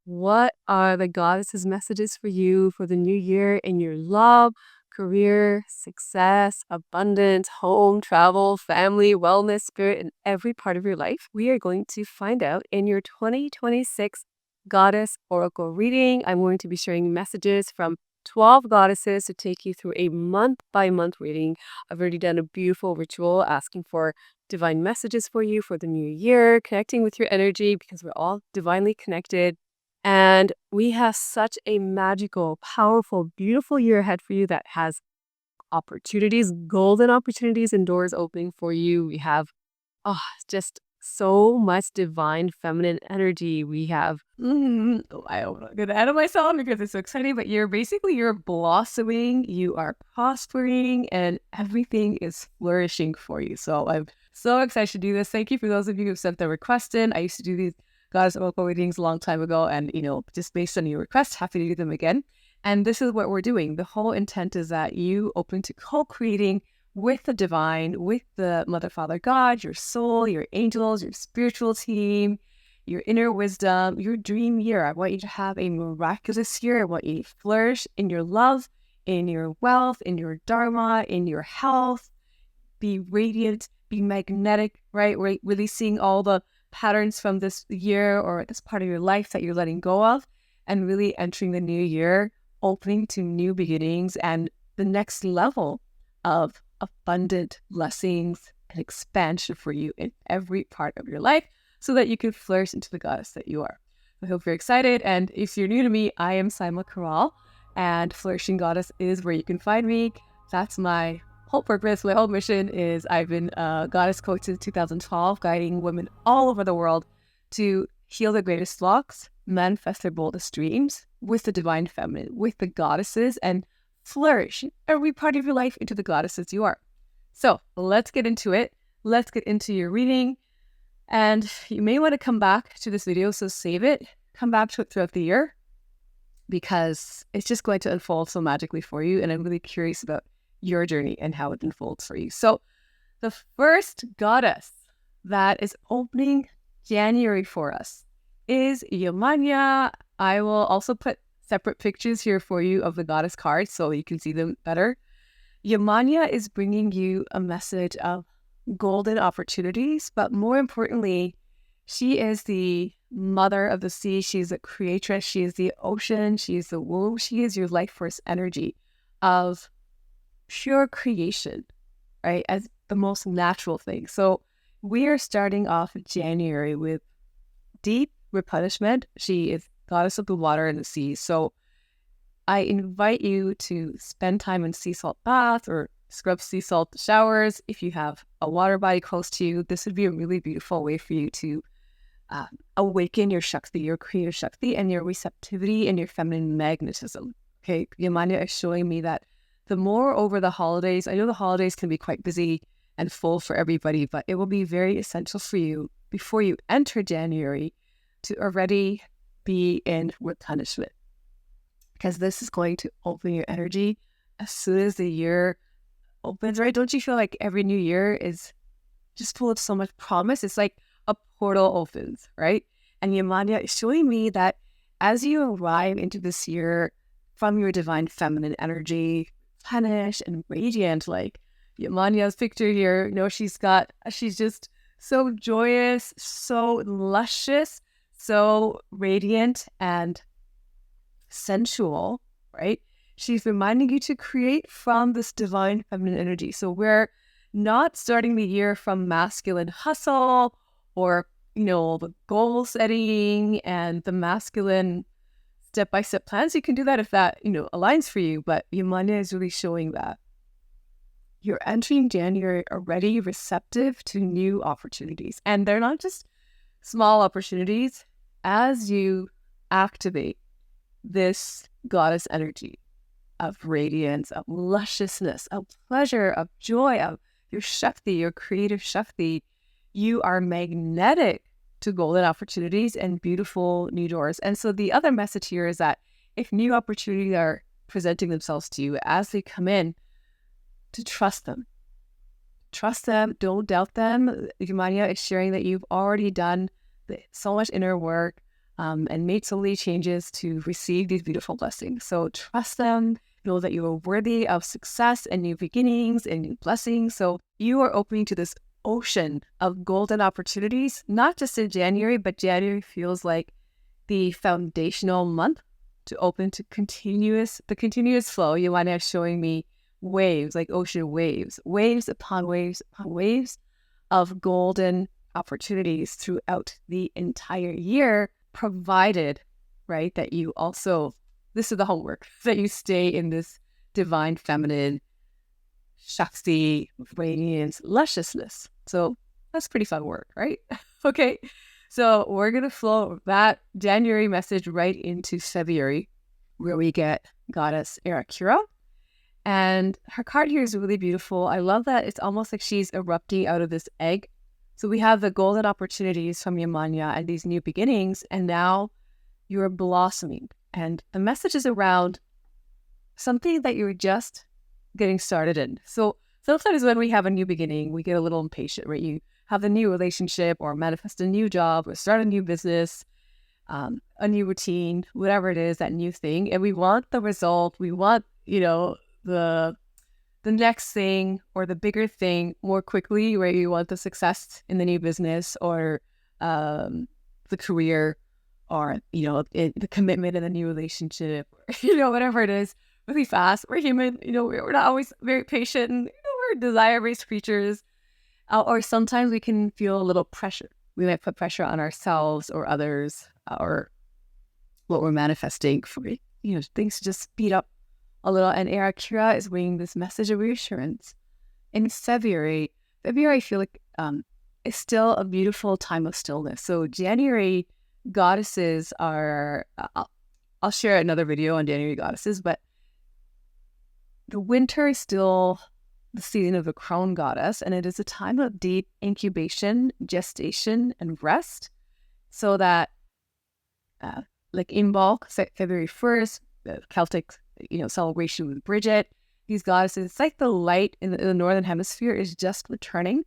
What are the goddess's messages for you for the new year in your love, career, success, abundance, home, travel, family, wellness, spirit, in every part of your life? We are going to find out in your 2026 Goddess Oracle reading. I'm going to be sharing messages from 12 goddesses to take you through a month by month reading. I've already done a beautiful ritual asking for divine messages for you for the new year, connecting with your energy because we're all divinely connected. And we have such a magical, powerful, beautiful year ahead for you that has opportunities, golden opportunities and doors opening for you. We have just so much divine feminine energy. We have, I don't want to get ahead of myself because it's so exciting, but you're blossoming, you are prospering, and everything is flourishing for you. So I'm so excited to do this. Thank you for those of you who sent the request in. I used to do these Goddess Oracle readings a long time ago, and just based on your request, happy to do them again. And this is what we're doing. The whole intent is that you open to co-creating with the divine, with the Mother, Father, God, your soul, your angels, your spiritual team, your inner wisdom, your dream year. I want you to have a miraculous year. I want you to flourish in your love, in your wealth, in your dharma, in your health. Be radiant, be magnetic, right? Releasing all the patterns from this year or this part of your life that you're letting go of, and really entering the new year, opening to new beginnings and the next level of abundant blessings and expansion for you in every part of your life so that you can flourish into the goddess that you are. I hope you're excited. And if you're new to me, I am Saima Karal, and Flourishing Goddess is where you can find me. That's my whole purpose, my whole mission is I've been a goddess coach since 2012, guiding women all over the world to heal their greatest blocks, manifest their boldest dreams with the divine feminine, with the goddesses, and flourish in every part of your life into the goddesses you are. So let's get into it. Let's get into your reading. And you may want to come back to this video, so save it, come back to it throughout the year, because it's just going to unfold so magically for you. And I'm really curious about your journey and how it unfolds for you. So the first goddess that is opening January for us is Yemaya. I will also put separate pictures here for you of the goddess cards so you can see them better. Yemaya is bringing you a message of golden opportunities, but more importantly, she is the mother of the sea. She's a creatress. She is the ocean. She is the womb. She is your life force energy of pure creation, right? As the most natural thing. So we are starting off January with deep replenishment. She is goddess of the water and the sea. So I invite you to spend time in sea salt bath or scrub sea salt showers. If you have a water body close to you, this would be a really beautiful way for you to awaken your Shakti, your creative Shakti, and your receptivity and your feminine magnetism. Okay, Yemaya is showing me that the more over the holidays, I know the holidays can be quite busy and full for everybody, but it will be very essential for you before you enter January to already be in replenishment, because this is going to open your energy as soon as the year opens, right? Don't you feel like every new year is just full of so much promise? It's like a portal opens, right? And Yemaya is showing me that as you arrive into this year from your divine feminine energy, replenished and radiant, like Yemaya's picture here, she's just so joyous, so luscious, so radiant and sensual, right? She's reminding you to create from this divine feminine energy. So we're not starting the year from masculine hustle or, the goal setting and the masculine step-by-step plans. You can do that if that, aligns for you. But Yemaya is really showing that you're entering January already receptive to new opportunities. And they're not just small opportunities. As you activate this goddess energy of radiance, of lusciousness, of pleasure, of joy, of your Shakti, your creative Shakti, you are magnetic to golden opportunities and beautiful new doors. And so the other message here is that if new opportunities are presenting themselves to you as they come in, to trust them. Trust them, don't doubt them. Yemaya is sharing that you've already done so much inner work and made so many changes to receive these beautiful blessings. So trust them. Know that you are worthy of success and new beginnings and new blessings. So you are opening to this ocean of golden opportunities, not just in January, but January feels like the foundational month to open to the continuous flow. Yemaya is showing me waves, like ocean waves, waves upon waves upon waves of golden opportunities throughout the entire year, provided, right, that you also, this is the homework, that you stay in this divine feminine, Shakti, radiance, lusciousness. So that's pretty fun work, right? Okay. So we're going to flow that January message right into February, where we get goddess Aeracura. And her card here is really beautiful. I love that it's almost like she's erupting out of this egg. So we have the golden opportunities from Yemaya and these new beginnings, and now you're blossoming. And the message is around something that you're just getting started in. So sometimes when we have a new beginning, we get a little impatient, right? You have a new relationship or manifest a new job or start a new business, a new routine, whatever it is, that new thing. And we want the result. We want, the next thing or the bigger thing more quickly, where you want the success in the new business or the career or, the commitment in the new relationship, or, whatever it is, really fast. We're human, we're not always very patient, and, we're desire-based creatures. Or sometimes we can feel a little pressure. We might put pressure on ourselves or others or what we're manifesting for, things to just speed up a little. And Aeracura is bringing this message of reassurance. In February, I feel like is still a beautiful time of stillness. So January goddesses are, I'll share another video on January goddesses, but the winter is still the season of the crone goddess, and it is a time of deep incubation, gestation, and rest. So that, like Imbolc, February 1st, the Celtic, celebration with Bridget, these goddesses, it's like the light in the northern hemisphere is just returning.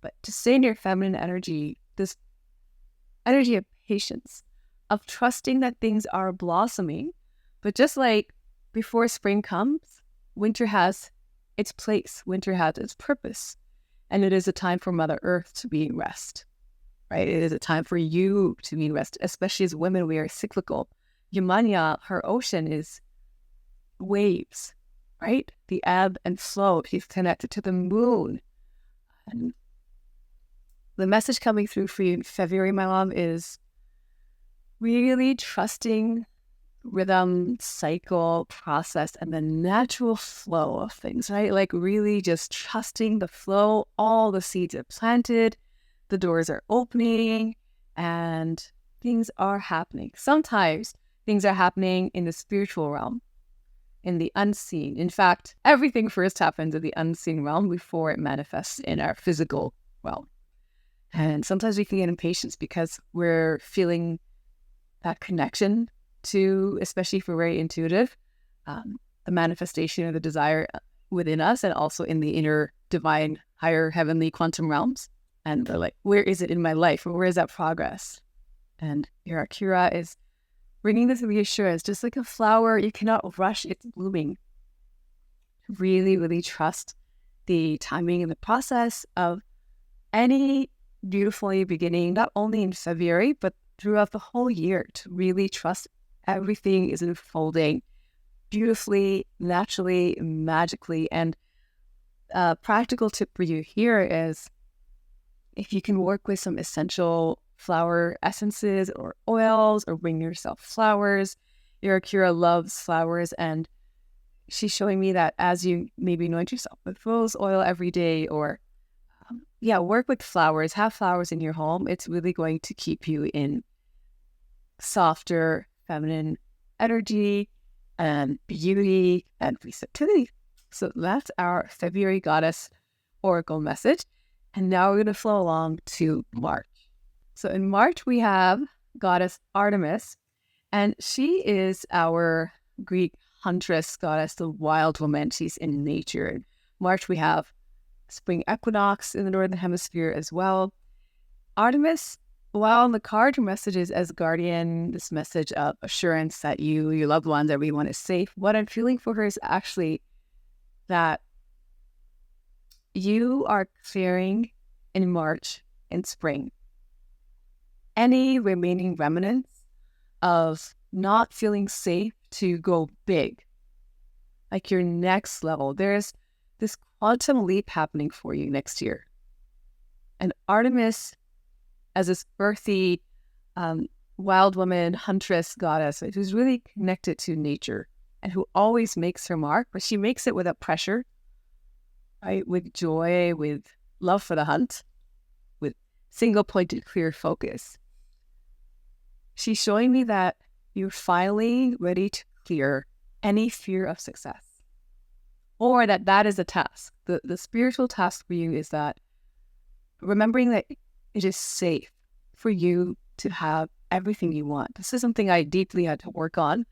But to stay in your feminine energy, this energy of patience, of trusting that things are blossoming. But just like before spring comes, winter has its place, winter has its purpose. And it is a time for Mother Earth to be in rest, right? It is a time for you to be in rest, especially as women, we are cyclical. Yemaya, her ocean is waves, right? The ebb and flow. She's connected to the moon. And the message coming through for you in February, my love, is really trusting rhythm, cycle, process, and the natural flow of things, right? Like really just trusting the flow. All the seeds are planted, the doors are opening, and things are happening. Sometimes things are happening in the spiritual realm, in the unseen. In fact, everything first happens in the unseen realm before it manifests in our physical realm. And sometimes we can get impatient because we're feeling that connection to, especially if we're very intuitive, the manifestation of the desire within us and also in the inner divine, higher heavenly quantum realms. And they're like, where is it in my life? Or where is that progress? And Aeracura is bringing this reassurance, just like a flower, you cannot rush its blooming. Really, really trust the timing and the process of any beautiful new beginning, not only in February, but throughout the whole year, to really trust everything is unfolding beautifully, naturally, magically. And a practical tip for you here is if you can work with some essential flower essences or oils, or bring yourself flowers. Aeracura loves flowers, and she's showing me that as you maybe anoint yourself with rose oil every day, or work with flowers, have flowers in your home, it's really going to keep you in softer feminine energy and beauty and receptivity. So that's our February goddess oracle message. And now we're going to flow along to March. So in March, we have goddess Artemis, and she is our Greek huntress goddess, the wild woman. She's in nature. In March, we have spring equinox in the northern hemisphere as well. Artemis While the card messages as guardian, this message of assurance that you, your loved ones, everyone is safe, what I'm feeling for her is actually that you are clearing in March and spring any remaining remnants of not feeling safe to go big, like your next level. There's this quantum leap happening for you next year. And Artemis, as this earthy, wild woman, huntress goddess who's really connected to nature and who always makes her mark, but she makes it without pressure, right? With joy, with love for the hunt, with single-pointed, clear focus. She's showing me that you're finally ready to clear any fear of success, or that is a task. The spiritual task for you is that remembering that it is safe for you to have everything you want. This is something I deeply had to work on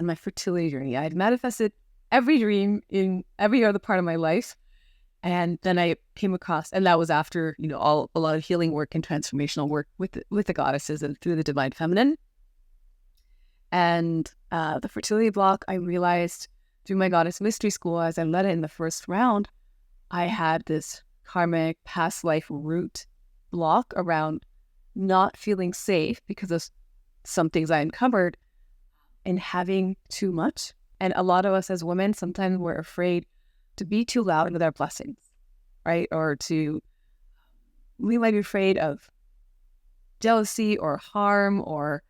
my fertility journey. I had manifested every dream in every other part of my life. And then I came across, and that was after, a lot of healing work and transformational work with the goddesses and through the divine feminine. And the fertility block, I realized through my goddess mystery school, as I led it in the first round, I had this karmic past life root block around not feeling safe because of some things I uncovered and having too much. And a lot of us as women, sometimes we're afraid to be too loud with our blessings, right? Or we might be afraid of jealousy or harm or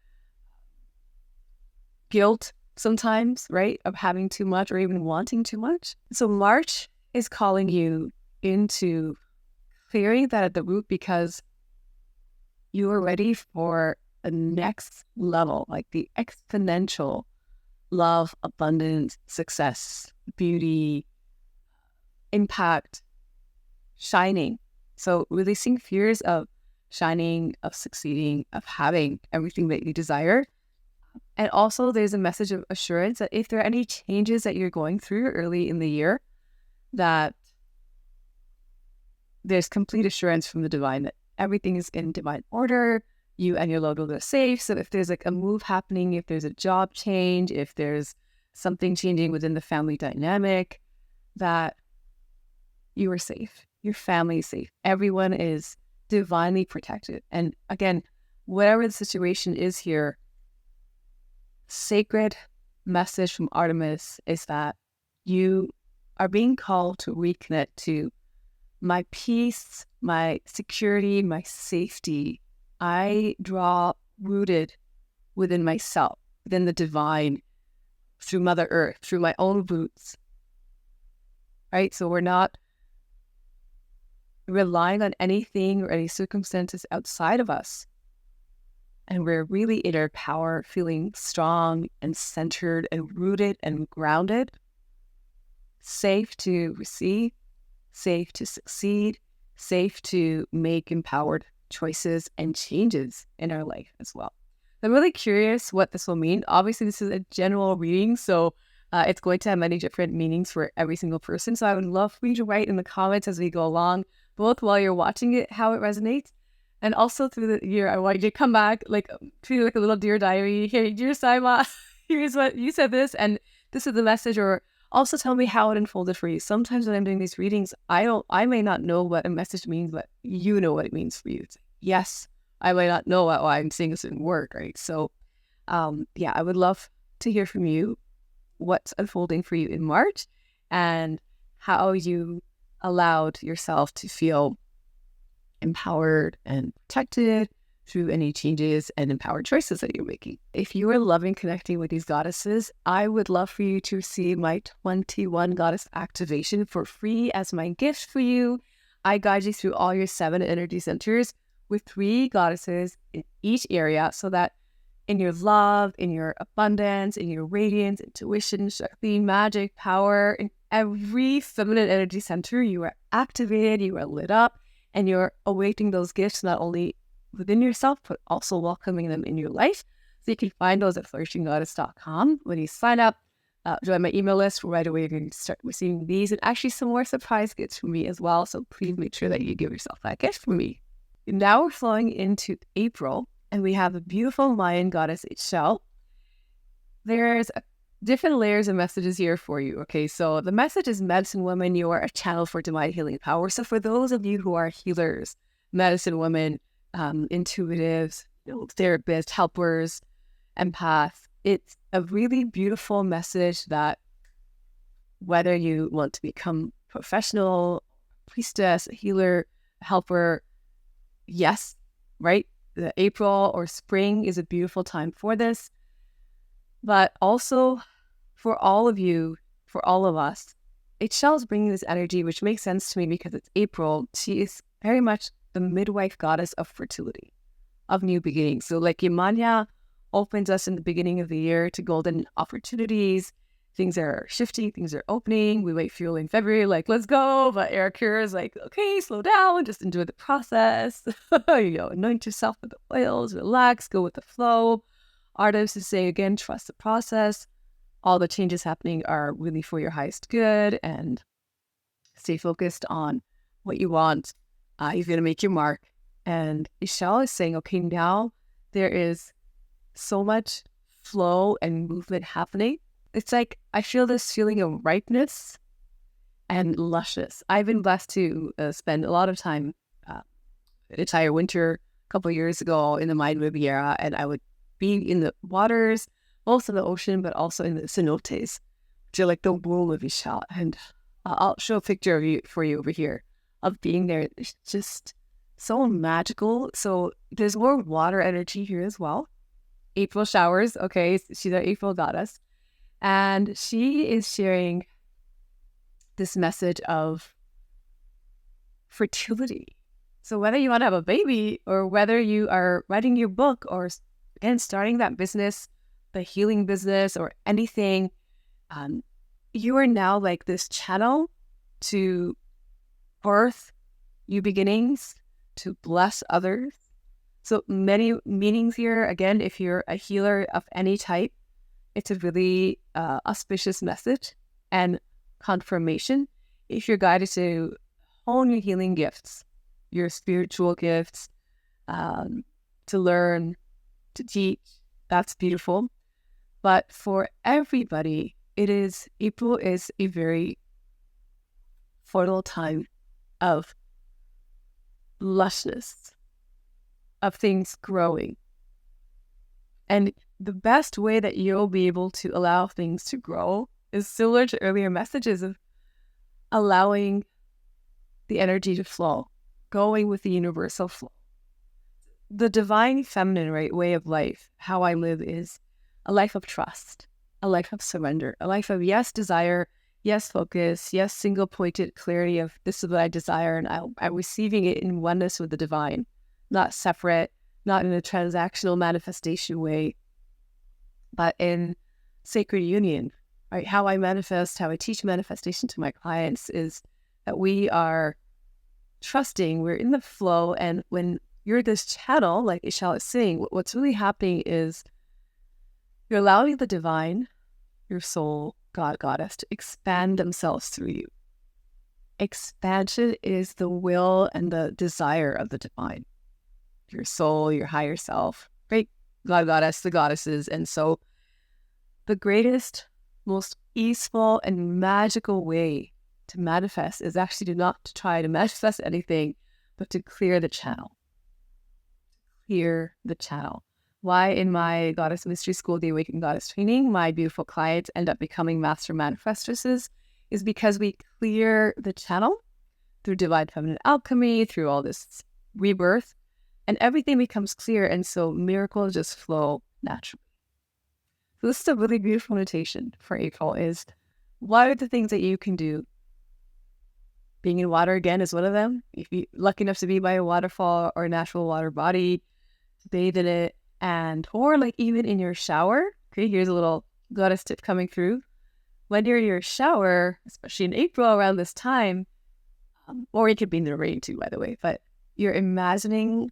guilt sometimes, right? Of having too much or even wanting too much. So March is calling you into clearing that at the root, because you are ready for the next level, like the exponential love, abundance, success, beauty, impact, shining. So releasing fears of shining, of succeeding, of having everything that you desire. And also there's a message of assurance that if there are any changes that you're going through early in the year, that there's complete assurance from the divine that everything is in divine order, you and your loved ones are safe. So if there's like a move happening, if there's a job change, if there's something changing within the family dynamic, that you are safe, your family is safe, everyone is divinely protected. And again, whatever the situation is here, sacred message from Artemis is that you are being called to reconnect to my peace, my security, my safety. I draw rooted within myself, within the divine, through Mother Earth, through my own roots, right? So we're not relying on anything or any circumstances outside of us. And we're really in our power, feeling strong and centered and rooted and grounded, safe to receive, safe to succeed, safe to make empowered choices and changes in our life as well. I'm really curious what this will mean. Obviously, this is a general reading, so it's going to have many different meanings for every single person. So I would love for you to write in the comments as we go along, both while you're watching it, how it resonates, and also through the year. I want you to come back, treat it like a little dear diary. Hey, dear Saima, here's what you said this, and this is the message. Or also tell me how it unfolded for you. Sometimes when I'm doing these readings, I may not know what a message means, but you know what it means for you. It's like, yes, I might not know why I'm seeing a certain word, right? So, I would love to hear from you what's unfolding for you in March and how you allowed yourself to feel empowered and protected through any changes and empowered choices that you're making. If you are loving connecting with these goddesses, I would love for you to receive my 21 goddess activation for free as my gift for you. I guide you through all your 7 energy centers with 3 goddesses in each area, so that in your love, in your abundance, in your radiance, intuition, Shakti, magic, power, in every feminine energy center, you are activated, you are lit up, and you're awaiting those gifts not only within yourself, but also welcoming them in your life. So you can find those at flourishinggoddess.com. When you sign up, join my email list, right away you're going to start receiving these and actually some more surprise gifts from me as well. So please make sure that you give yourself that gift from me. Now we're flowing into April, and we have a beautiful Mayan goddess Ixchel. There's different layers of messages here for you. Okay, so the message is medicine woman, you are a channel for divine healing power. So for those of you who are healers, medicine women, intuitives, therapists, helpers, empaths, it's a really beautiful message that whether you want to become professional, priestess, healer, helper, yes, right? The April or spring is a beautiful time for this. But also for all of you, for all of us, Ixchel is bringing this energy, which makes sense to me because it's April. She is very much the midwife goddess of fertility, of new beginnings. So like Yemaya opens us in the beginning of the year to golden opportunities. Things are shifting, things are opening. We wait fuel in February, like, let's go. But Aeracura is like, okay, slow down, just enjoy the process. Anoint yourself with the oils, relax, go with the flow. Artemis is saying, again, trust the process. All the changes happening are really for your highest good, and stay focused on what you want. You're going to make your mark. And Ixchel is saying, okay, now there is so much flow and movement happening. It's like I feel this feeling of ripeness and lushness. I've been blessed to spend a lot of time, an entire winter a couple of years ago in the Mayan Riviera, and I would be in the waters, both in the ocean, but also in the cenotes, which are like the womb of Ixchel. And I'll show a picture of you for you over here of being there. It's just so magical. So there's more water energy here as well. April showers, okay, she's our April goddess. And she is sharing this message of fertility. So whether you want to have a baby or whether you are writing your book or again starting that business, the healing business or anything, you are now like this channel to birth new beginnings, to bless others. So many meanings here. Again, if you're a healer of any type, it's a really auspicious message and confirmation. If you're guided to hone your healing gifts, your spiritual gifts, to learn, to teach, that's beautiful. But for everybody, April is a very fertile time of lushness, of things growing. And the best way that you'll be able to allow things to grow is similar to earlier messages of allowing the energy to flow, going with the universal flow. The divine feminine, right, way of life, how I live is a life of trust, a life of surrender, a life of yes, desire, yes, focus, yes, single-pointed clarity of this is what I desire, and I'm receiving it in oneness with the divine, not separate, not in a transactional manifestation way, but in sacred union, right? How I manifest, how I teach manifestation to my clients is that we are trusting, we're in the flow, and when you're this channel, like Ixchel is saying, what's really happening is you're allowing the divine, your soul, God, goddess, to expand themselves through you. Expansion is the will and the desire of the divine, your soul, your higher self, right? God, goddess, the goddesses. And so the greatest, most easeful and magical way to manifest is actually not to try to manifest anything, but to clear the channel. Clear the channel. Why in my Goddess Mystery School, the Awaken Goddess training, my beautiful clients end up becoming master manifestresses is because we clear the channel through divine feminine alchemy, through all this rebirth, and everything becomes clear, and so miracles just flow naturally. So this is a really beautiful meditation for April is what are the things that you can do? Being in water again is one of them. If you're lucky enough to be by a waterfall or a natural water body, bathe in it, or like even in your shower. Okay, here's a little goddess tip coming through. When you're in your shower, especially in April around this time, or it could be in the rain too, by the way, but you're imagining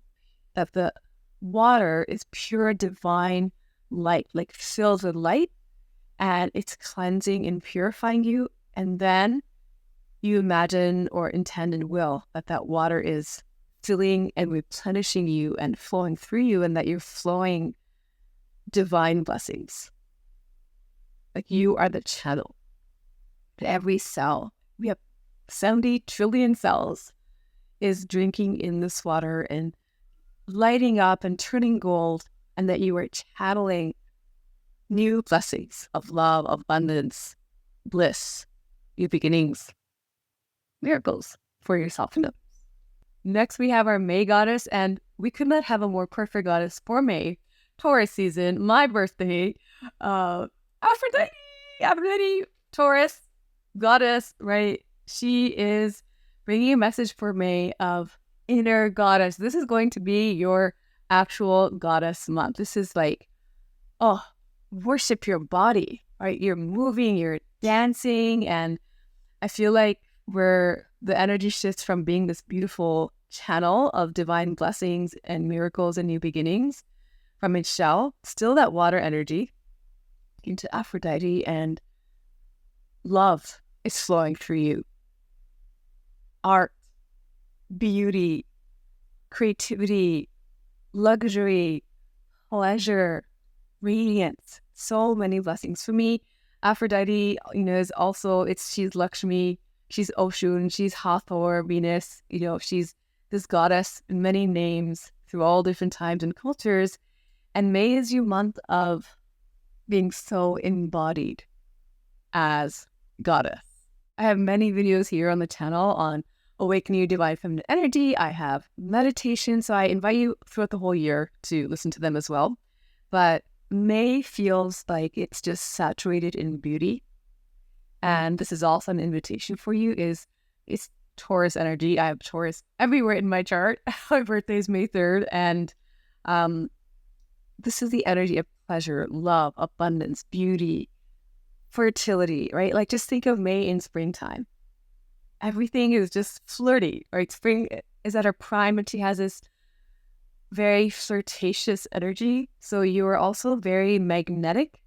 that the water is pure divine light, like filled with light, and it's cleansing and purifying you. And then you imagine or intend and will that that water is filling and replenishing you and flowing through you, and that you're flowing divine blessings. Like you are the channel. Every cell, we have 70 trillion cells, is drinking in this water and lighting up and turning gold, and that you are channeling new blessings of love, abundance, bliss, new beginnings, miracles for yourself and others. Next, we have our May goddess, and we could not have a more perfect goddess for May, Taurus season, my birthday, Aphrodite, Taurus goddess, right? She is bringing a message for May of inner goddess. This is going to be your actual goddess month. This is like, worship your body, right? You're moving, you're dancing, and I feel like where the energy shifts from being this beautiful channel of divine blessings and miracles and new beginnings from Ixchel, still that water energy, into Aphrodite, and love is flowing through you. Art, beauty, creativity, luxury, pleasure, radiance, so many blessings. For me, Aphrodite, is also, she's Lakshmi, she's Oshun, she's Hathor, Venus, she's this goddess in many names through all different times and cultures. And May is your month of being so embodied as goddess. I have many videos here on the channel on awakening your divine feminine energy. I have meditation, so I invite you throughout the whole year to listen to them as well. But May feels like it's just saturated in beauty. And this is also an invitation for you, it's Taurus energy. I have Taurus everywhere in my chart. My birthday is May 3rd. And this is the energy of pleasure, love, abundance, beauty, fertility, right? Like just think of May in springtime. Everything is just flirty, right? Spring is at her prime, and she has this very flirtatious energy. So you are also very magnetic,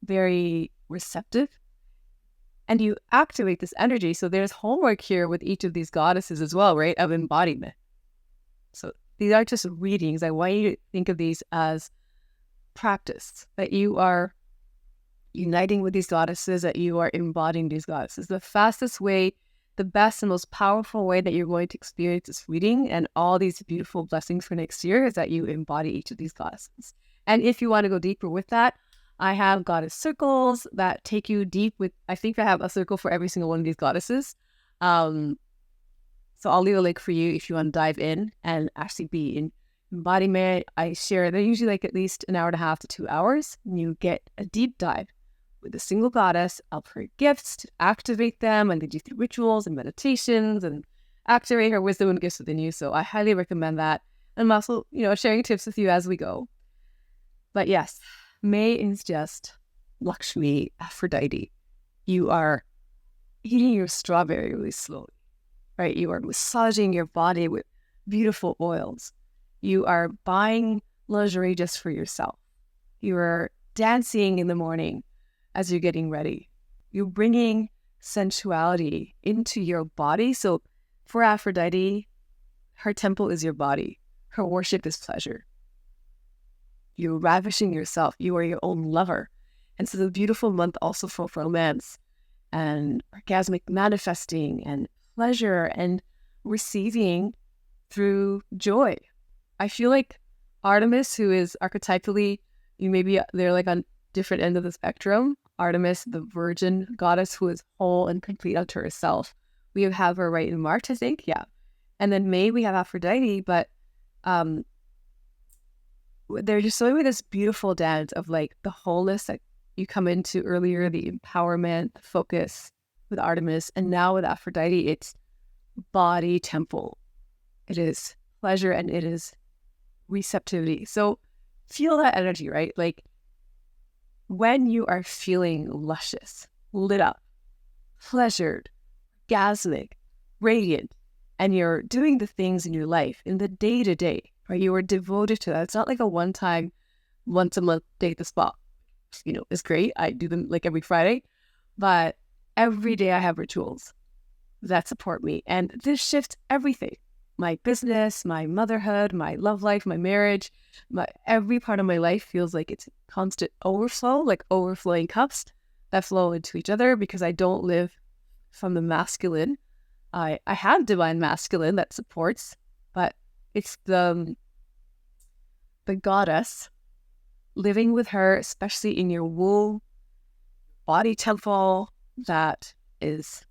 very receptive, and you activate this energy. So there's homework here with each of these goddesses as well, right? Of embodiment. So these aren't just readings. I want you to think of these as practice, that you are uniting with these goddesses, that you are embodying these goddesses. The fastest way, the best and most powerful way that you're going to experience this reading and all these beautiful blessings for next year is that you embody each of these goddesses. And if you want to go deeper with that, I have goddess circles that take you deep with, I think I have a circle for every single one of these goddesses. So I'll leave a link for you if you want to dive in and actually be in embodiment. I share, they're usually like at least an hour and a half to 2 hours. And you get a deep dive with a single goddess of her gifts to activate them, and they do through rituals and meditations and activate her wisdom and gifts within you. So I highly recommend that. And I'm also, sharing tips with you as we go. But yes, May is just Lakshmi, Aphrodite. You are eating your strawberry really slowly, right? You are massaging your body with beautiful oils. You are buying lingerie just for yourself. You are dancing in the morning as you're getting ready. You're bringing sensuality into your body. So for Aphrodite, her temple is your body. Her worship is pleasure. You're ravishing yourself. You are your own lover. And so the beautiful month also for romance and orgasmic manifesting and pleasure and receiving through joy. I feel like Artemis, who is archetypally, they're like on different end of the spectrum. Artemis, the virgin goddess who is whole and complete unto herself. We have her right in March, I think. Yeah. And then May, we have Aphrodite, but they're just showing me this beautiful dance of like the wholeness that you come into earlier, the empowerment, the focus with Artemis. And now with Aphrodite, it's body temple. It is pleasure and it is receptivity. So feel that energy, right? Like when you are feeling luscious, lit up, pleasured, orgasmic, radiant, and you're doing the things in your life in the day-to-day, right? You are devoted to that. It's not like a one-time, once-a-month day at the spa. It's great. I do them like every Friday, but every day I have rituals that support me. And this shifts everything. my business, my motherhood, my love life, my marriage, every part of my life feels like it's constant overflow, like overflowing cups that flow into each other because I don't live from the masculine. I have divine masculine that supports, but it's the goddess living with her, especially in your womb, body temple, that is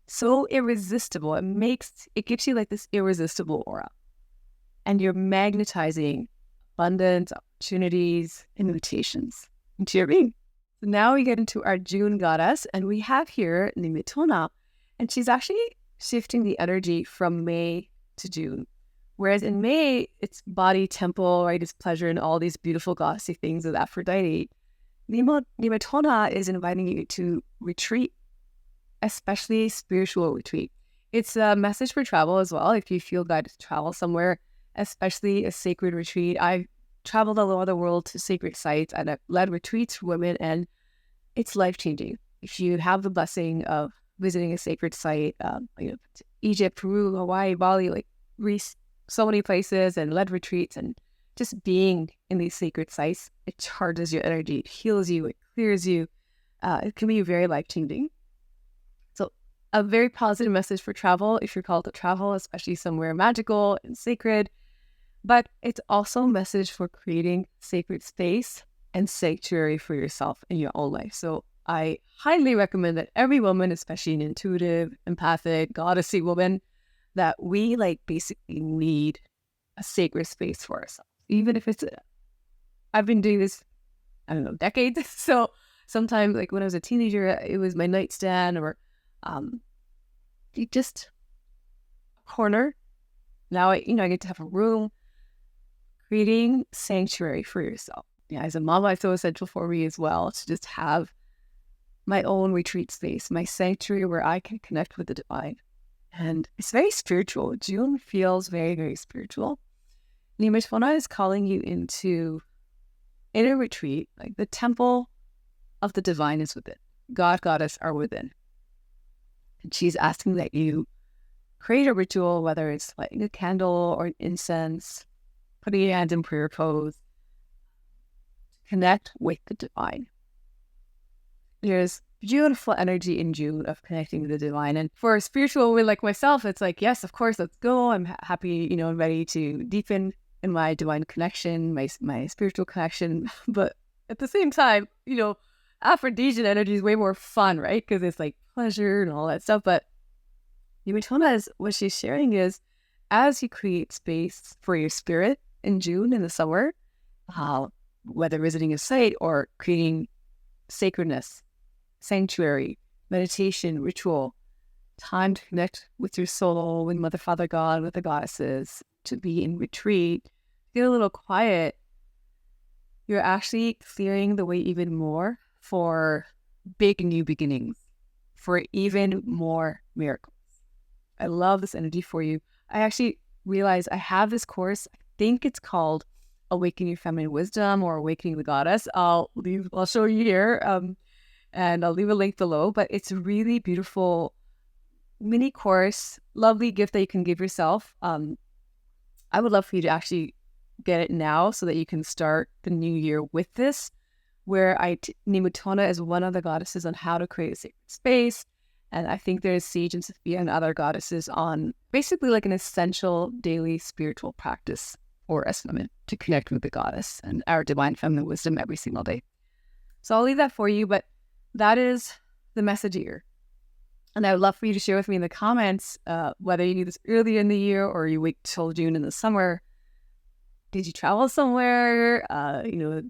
so irresistible. It gives you like this irresistible aura. And you're magnetizing abundance, opportunities, invitations into your being. So now we get into our June goddess, and we have here Nemetona, and she's actually shifting the energy from May to June. Whereas in May, it's body, temple, right? It's pleasure and all these beautiful goddessy things with Aphrodite. Nemetona is inviting you to retreat, especially spiritual retreat. It's a message for travel as well. If you feel guided to travel somewhere, especially a sacred retreat. I've traveled all over the world to sacred sites and I've led retreats for women, and it's life-changing. If you have the blessing of visiting a sacred site, Egypt, Peru, Hawaii, Bali, like Greece, so many places, and led retreats, and just being in these sacred sites, it charges your energy, it heals you, it clears you. It can be very life-changing. So a very positive message for travel, if you're called to travel, especially somewhere magical and sacred. But it's also a message for creating sacred space and sanctuary for yourself in your own life. So I highly recommend that every woman, especially an intuitive, empathic, goddessy woman, that we basically need a sacred space for ourselves. Even if I've been doing this, I don't know, decades. So sometimes when I was a teenager, it was my nightstand or just a corner. Now I get to have a room. Creating sanctuary for yourself. Yeah, as a mom, it's so essential for me as well to just have my own retreat space, my sanctuary where I can connect with the divine. And it's very spiritual. June feels very, very spiritual. Nemetona is calling you into inner retreat, like the temple of the divine is within. God, goddess are within. And she's asking that you create a ritual, whether it's lighting a candle or an incense, putting your hands in prayer pose, connect with the divine. There's beautiful energy in June of connecting with the divine. And for a spiritual woman like myself, it's yes, of course, let's go. I'm happy, and ready to deepen in my divine connection, my spiritual connection. But at the same time, Aphrodisian energy is way more fun, right? Because it's pleasure and all that stuff. But Nemetona what she's sharing is, as you create space for your spirit in June, in the summer, whether visiting a site or creating sacredness, sanctuary, meditation, ritual, time to connect with your soul, with Mother, Father, God, with the goddesses, to be in retreat, feel a little quiet, you're actually clearing the way even more for big new beginnings, for even more miracles. I love this energy for you. I actually realized I have this course. I think it's called Awaken Your Feminine Wisdom or Awakening the Goddess. I'll show you here, and I'll leave a link below. But it's a really beautiful mini course, lovely gift that you can give yourself. I would love for you to actually get it now so that you can start the new year with this, where Nemetona is one of the goddesses on how to create a sacred space. And I think there's Sage and Sophia and other goddesses on basically an essential daily spiritual practice for us women to connect with the goddess and our divine feminine wisdom every single day. So I'll leave that for you, but that is the message here. And I would love for you to share with me in the comments whether you do this earlier in the year or you wait till June in the summer. Did you travel somewhere?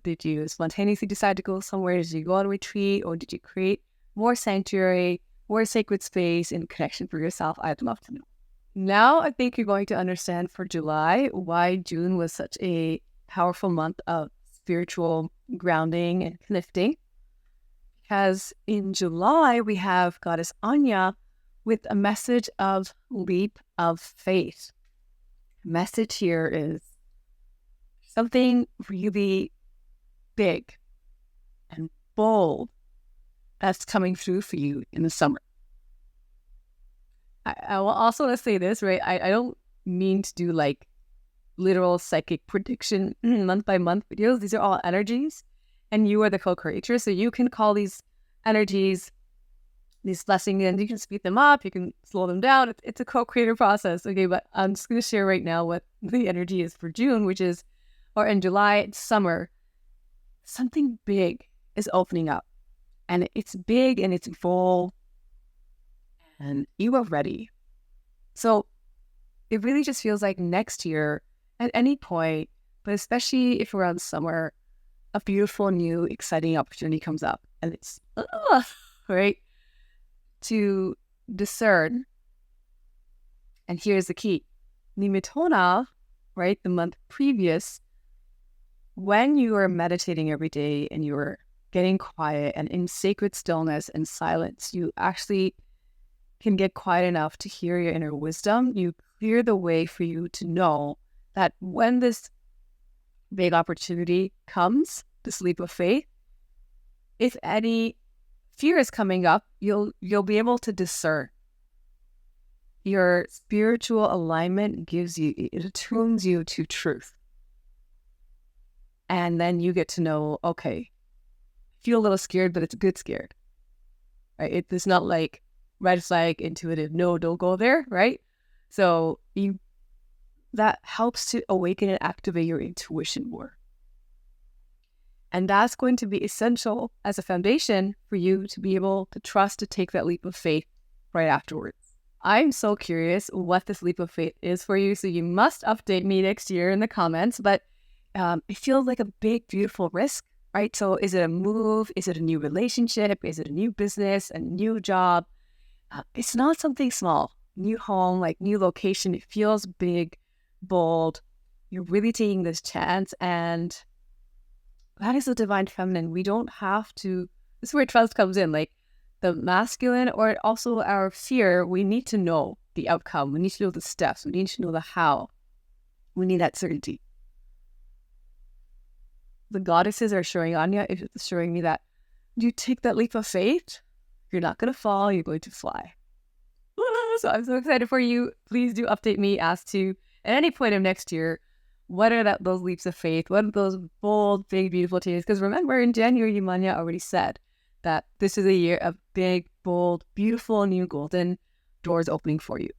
Did you spontaneously decide to go somewhere? Did you go on retreat, or did you create more sanctuary, more sacred space and connection for yourself? I'd love to know. Now I think you're going to understand for July why June was such a powerful month of spiritual grounding and lifting. Because in July, we have Goddess Aine with a message of leap of faith. The message here is something really big and bold that's coming through for you in the summer. I will also want to say this, right? I don't mean to do like literal psychic prediction month by month videos. These are all energies, and you are the co-creator. So you can call these energies, these blessings, and you can speed them up, you can slow them down. It's a co-creator process. Okay, but I'm just going to share right now what the energy is for June, which is, or in July, it's summer. Something big is opening up, and it's big and it's full, and you are ready. So it really just feels like next year, at any point, but especially if around summer, a beautiful, new, exciting opportunity comes up, and it's right to discern. And here's the key: Nemetona, right, the month previous, when you are meditating every day and you are getting quiet and in sacred stillness and silence, you actually can get quiet enough to hear your inner wisdom. You clear the way for you to know that when this big opportunity comes, this leap of faith, if any fear is coming up, you'll be able to discern. Your spiritual alignment it attunes you to truth. And then you get to know, okay, feel a little scared, but it's good scared. Right? It's not like red flag, intuitive, no, don't go there, right? So that helps to awaken and activate your intuition more. And that's going to be essential as a foundation for you to be able to trust to take that leap of faith right afterwards. I'm so curious what this leap of faith is for you, so you must update me next year in the comments. But it feels like a big, beautiful risk, right? So is it a move? Is it a new relationship? Is it a new business, a new job? It's not something small. New home, like new location. It feels big, bold. You're really taking this chance, and that is the divine feminine. We don't have to. This is where trust comes in. Like the masculine, or also our fear, we need to know the outcome. We need to know the steps. We need to know the how. We need that certainty. The goddesses are showing Anya, it's showing me that you take that leap of faith, you're not going to fall, you're going to fly. So I'm so excited for you. Please do update me as to, at any point of next year, what are those leaps of faith? What are those bold, big, beautiful changes? Because remember, in January, Yemaya already said that this is a year of big, bold, beautiful, new golden doors opening for you.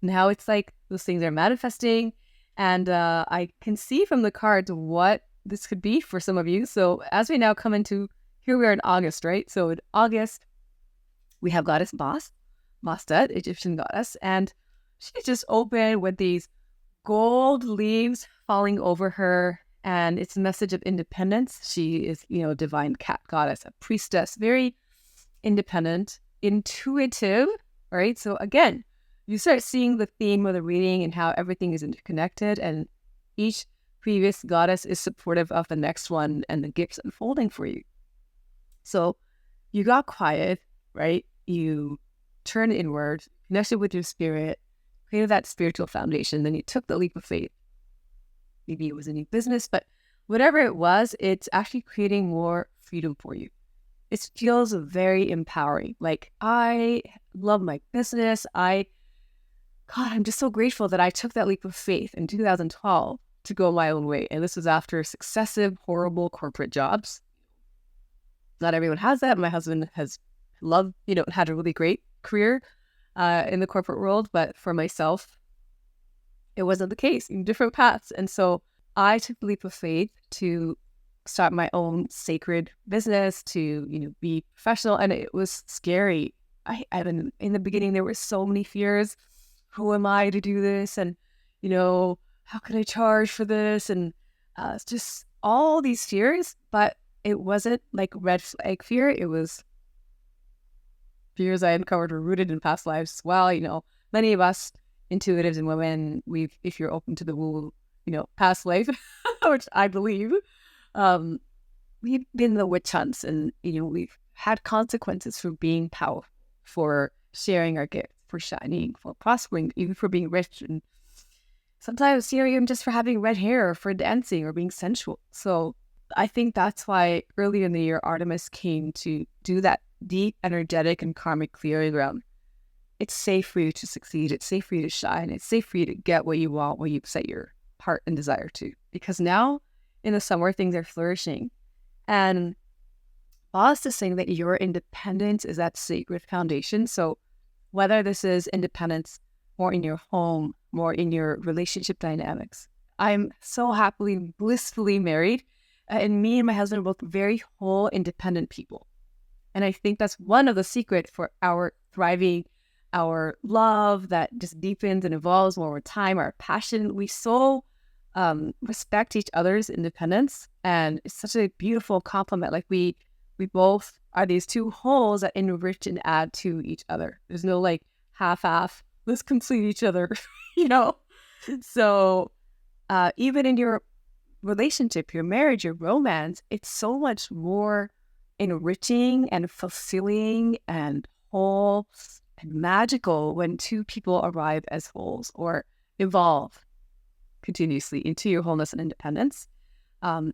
Now it's like those things are manifesting, and I can see from the cards what this could be for some of you. So as we now come into, here we are in August, right? So in August, we have goddess Bastet, Egyptian goddess, and she's just open with these gold leaves falling over her, and it's a message of independence. She is, divine cat goddess, a priestess, very independent, intuitive, right? So again, you start seeing the theme of the reading and how everything is interconnected, and each previous goddess is supportive of the next one and the gifts unfolding for you. So you got quiet, right? You turned inward, connected with your spirit, created that spiritual foundation. Then you took the leap of faith. Maybe it was a new business, but whatever it was, it's actually creating more freedom for you. It feels very empowering. Like, I love my business. I'm just so grateful that I took that leap of faith in 2012 to go my own way. And this was after successive, horrible corporate jobs. Not everyone has that. My husband has had a really great career in the corporate world. But for myself, it wasn't the case, in different paths. And so I took the leap of faith to start my own sacred business, to, be professional. And it was scary. In the beginning, there were so many fears. Who am I to do this? And, how can I charge for this? And just all these fears, but it wasn't like red flag fear. It was fears I uncovered were rooted in past lives as well. Many of us intuitives and women, if you're open to the woo, past life, which I believe, we've been the witch hunts, and, we've had consequences for being powerful, for sharing our gifts, for shining, for prospering, even for being rich, and sometimes, even just for having red hair, or for dancing, or being sensual. So I think that's why earlier in the year, Artemis came to do that deep, energetic, and karmic clearing around it's safe for you to succeed. It's safe for you to shine. It's safe for you to get what you want, what you set your heart and desire to. Because now in the summer, things are flourishing. And Bast is saying that your independence is that sacred foundation. So whether this is independence more in your home, more in your relationship dynamics. I'm so happily, blissfully married. And me and my husband are both very whole, independent people. And I think that's one of the secrets for our thriving, our love that just deepens and evolves more with time, our passion. We so respect each other's independence. And it's such a beautiful compliment. Like we both are these two wholes that enrich and add to each other. There's no like half-half, let's complete each other, you know? So even in your relationship, your marriage, your romance, it's so much more enriching and fulfilling and whole and magical when two people arrive as wholes or evolve continuously into your wholeness and independence,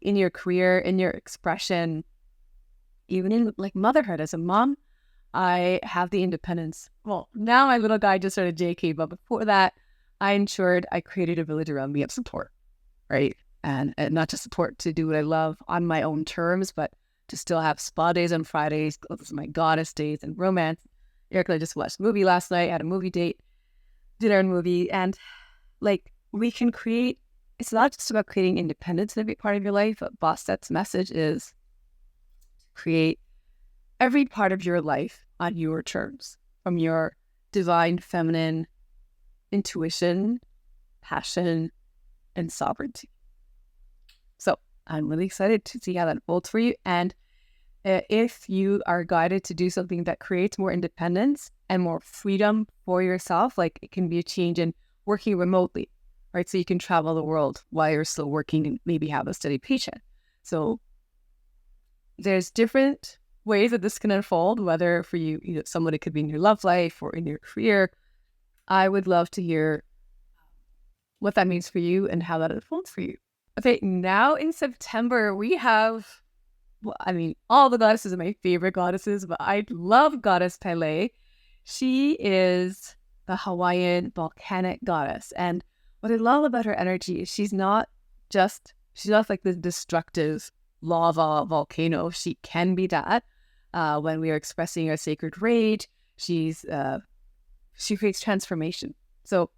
in your career, in your expression, even in like motherhood. As a mom, I have the independence. Well, now my little guy just started JK, but before that, I created a village around me of support, right? And not just support to do what I love on my own terms, but to still have spa days on Fridays, those are my goddess days, and romance. Eric and I just watched a movie last night, had a movie date, dinner and movie, and like we can create, it's not just about creating independence in every part of your life, but Bastet's message is create every part of your life on your terms, from your divine feminine intuition, passion, and sovereignty. So I'm really excited to see how that unfolds for you. And if you are guided to do something that creates more independence and more freedom for yourself, like it can be a change in working remotely, right? So you can travel the world while you're still working and maybe have a steady paycheck. So there's different ways that this can unfold, whether for you, someone, it could be in your love life or in your career. I would love to hear what that means for you and how that unfolds for you. Okay, now in September, we have, well, I mean, all the goddesses are my favorite goddesses, but I love goddess Pele. She is the Hawaiian volcanic goddess. And what I love about her energy is she's not like this destructive lava volcano. She can be that when we are expressing our sacred rage. She creates transformation. So,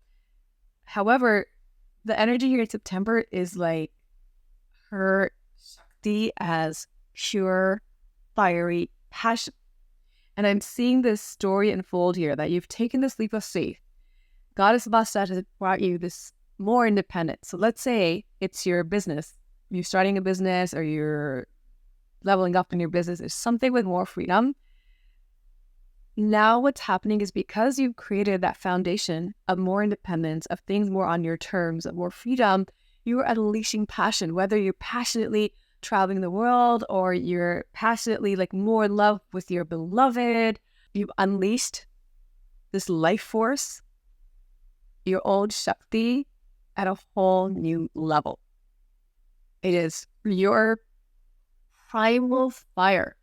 however, the energy here in September is like her Shakti as pure, fiery passion. And I'm seeing this story unfold here, that you've taken this leap of faith. Goddess Bastet has brought you this more independence. So let's say it's your business. You're starting a business or you're leveling up in your business. It's something with more freedom. Now what's happening is because you've created that foundation of more independence, of things more on your terms, of more freedom, you are unleashing passion, whether you're passionately traveling the world or you're passionately like more in love with your beloved. You've unleashed this life force, your old Shakti, at a whole new level. It is your primal fire.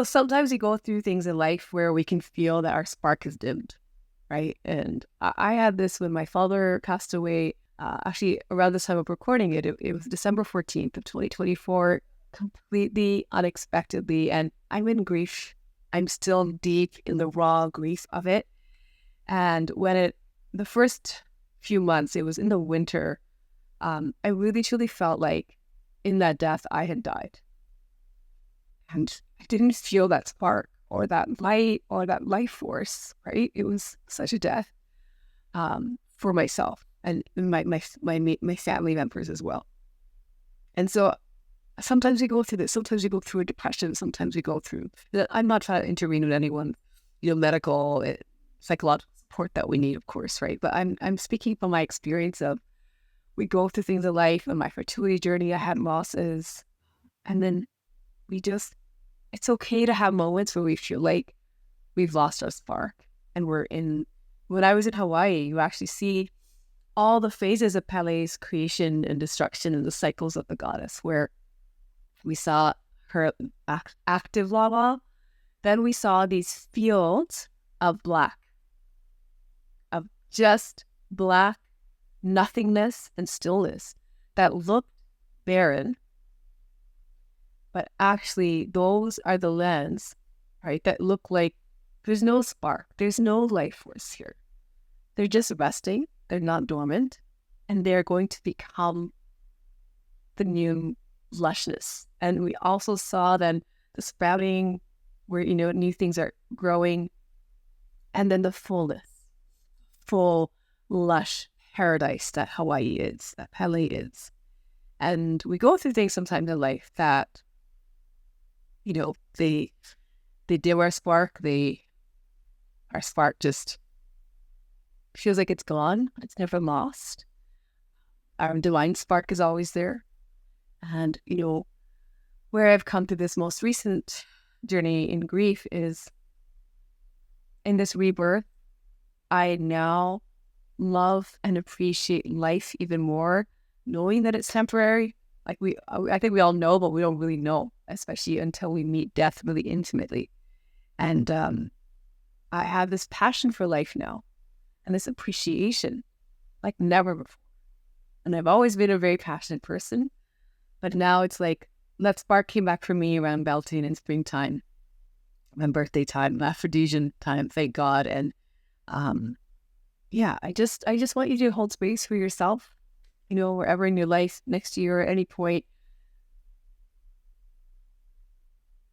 Sometimes we go through things in life where we can feel that our spark is dimmed, right? And I had this when my father passed away, actually around this time of recording it. It was December 14th of 2024, completely unexpectedly. And I'm in grief. I'm still deep in the raw grief of it. And the first few months, it was in the winter, I really truly felt like in that death, I had died. And I didn't feel that spark or that light or that life force, right? It was such a death for myself and my family members as well. And so sometimes we go through this. Sometimes we go through a depression. Sometimes we go through, I'm not trying to intervene with anyone, medical, psychological support that we need, of course, right? But I'm speaking from my experience of, we go through things in life. In my fertility journey, I had losses. And then it's okay to have moments where we feel like we've lost our spark. And when I was in Hawaii, you actually see all the phases of Pele's creation and destruction and the cycles of the goddess, where we saw her active lava. Then we saw these fields of black, just black nothingness and stillness that looked barren. But actually, those are the lands, right, that look like there's no spark, there's no life force here. They're just resting, they're not dormant, and they're going to become the new lushness. And we also saw then the sprouting where, new things are growing, and then the fullness, full, lush paradise that Hawaii is, that Pele is. And we go through things sometimes in life that, they dim our spark, our spark just feels like it's gone, it's never lost. Our divine spark is always there. And, where I've come to this most recent journey in grief is in this rebirth, I now love and appreciate life even more, knowing that it's temporary. I think we all know, but we don't really know, especially until we meet death really intimately. And I have this passion for life now and this appreciation like never before. And I've always been a very passionate person, but now it's like that spark came back for me around Beltane in springtime, my birthday time, Aphrodite time, thank God. And I just want you to hold space for yourself, wherever in your life, next year, at any point,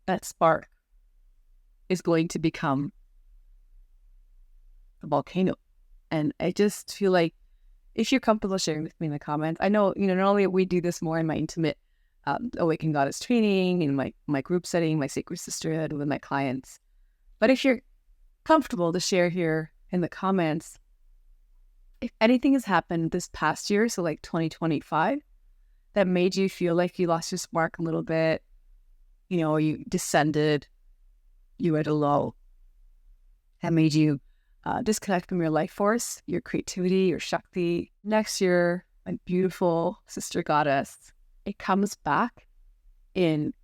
that spark is going to become a volcano. And I just feel like if you're comfortable sharing with me in the comments, I know, not only we do this more in my intimate Awaken Goddess training, in my group setting, my sacred sisterhood with my clients, but if you're comfortable to share here in the comments, if anything has happened this past year, so like 2025, that made you feel like you lost your spark a little bit, you descended, you were at a low, that made you disconnect from your life force, your creativity, your Shakti. Next year, my beautiful sister goddess, it comes back in,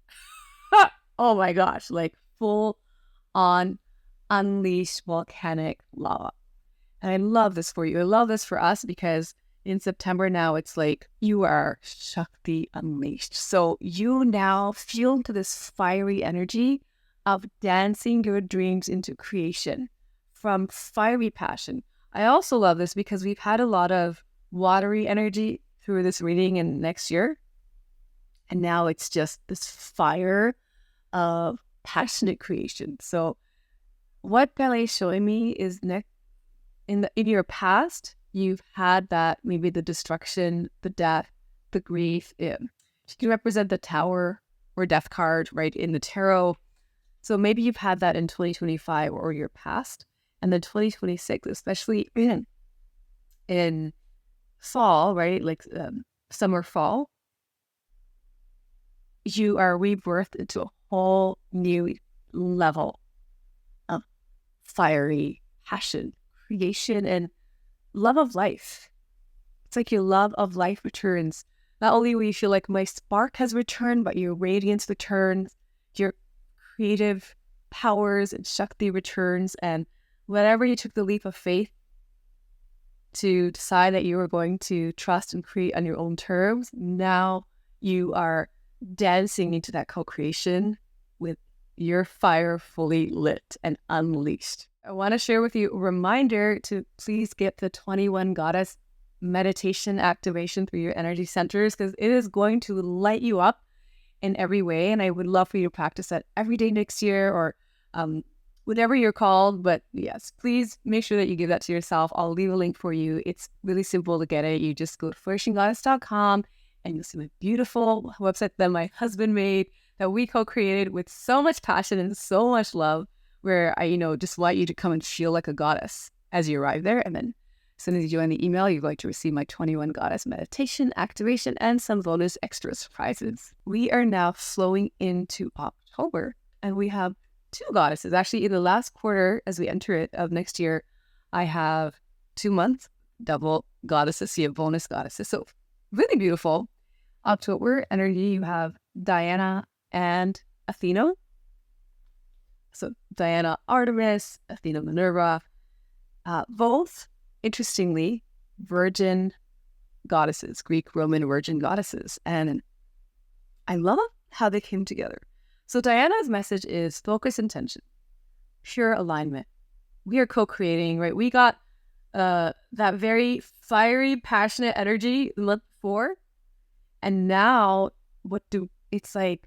oh my gosh, like full on unleashed volcanic lava. And I love this for you. I love this for us because in September now, it's like you are Shakti unleashed. So you now feel into this fiery energy of dancing your dreams into creation from fiery passion. I also love this because we've had a lot of watery energy through this reading and next year. And now it's just this fire of passionate creation. So what Pele is showing me is in your past, you've had that, maybe the destruction, the death, the grief. She can represent the Tower or Death card, right, in the tarot. So maybe you've had that in 2025 or your past. And then 2026, especially in fall, right, like summer, fall, you are rebirthed into a whole new level of fiery passion, creation, and love of life. It's like your love of life returns. Not only will you feel like my spark has returned, but your radiance returns, your creative powers and Shakti returns, and whenever you took the leap of faith to decide that you were going to trust and create on your own terms, now you are dancing into that co-creation with your fire fully lit and unleashed. I want to share with you a reminder to please get the 21 Goddess meditation activation through your energy centers, because it is going to light you up in every way. And I would love for you to practice that every day next year or whatever you're called. But yes, please make sure that you give that to yourself. I'll leave a link for you. It's really simple to get it. You just go to flourishinggoddess.com and you'll see my beautiful website that my husband made, that we co-created with so much passion and so much love, where I, just want you to come and feel like a goddess as you arrive there. And then as soon as you join the email, you're going to receive my 21 Goddess meditation activation and some bonus extra surprises. We are now flowing into October, and we have 2 goddesses. Actually, in the last quarter, as we enter it of next year, I have 2 months, double goddesses, you have bonus goddesses. So really beautiful. October energy, you have Diana and Athena. So Diana, Artemis, Athena, Minerva, both interestingly, virgin goddesses, Greek, Roman virgin goddesses. And I love how they came together. So Diana's message is focus intention, pure alignment. We are co-creating, right? We got that very fiery, passionate energy the month before. And now it's like,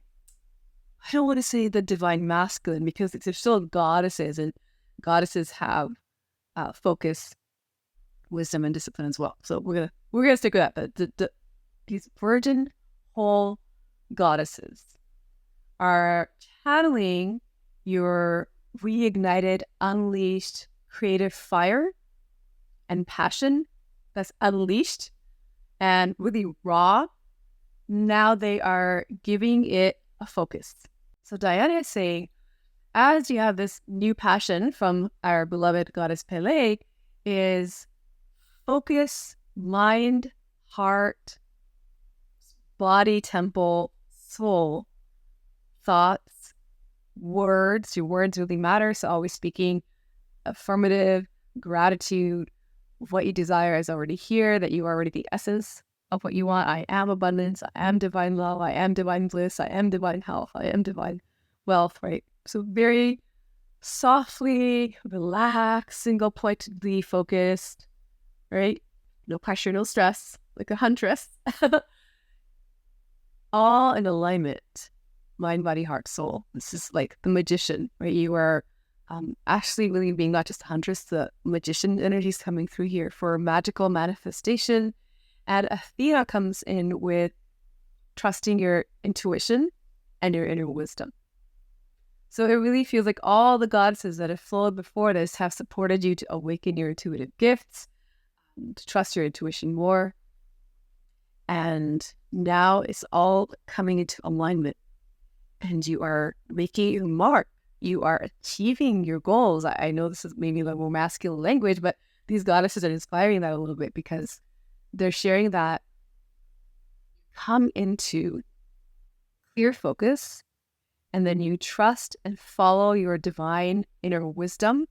I don't want to say the divine masculine because they're still goddesses, and goddesses have focus, wisdom, and discipline as well. So we're gonna stick with that. These virgin whole goddesses are channeling your reignited, unleashed creative fire and passion that's unleashed and really raw. Now they are giving it a focus. So Diana is saying, as you have this new passion from our beloved goddess Pele, is focus, mind, heart, body, temple, soul, thoughts, words. Your words really matter. So always speaking affirmative, gratitude, what you desire is already here, that you are already the essence of what you want. I am abundance. I am divine love. I am divine bliss. I am divine health. I am divine wealth, right? So very softly, relaxed, single-pointedly focused, right? No pressure, no stress, like a huntress. All in alignment, mind, body, heart, soul. This is like the magician, right? You are actually really being not just a huntress, the magician energy is coming through here for magical manifestation. And Athena comes in with trusting your intuition and your inner wisdom. So it really feels like all the goddesses that have flowed before this have supported you to awaken your intuitive gifts, to trust your intuition more. And now it's all coming into alignment. And you are making your mark. You are achieving your goals. I know this is maybe a more masculine language, but these goddesses are inspiring that a little bit because they're sharing that come into clear focus, and then you trust and follow your divine inner wisdom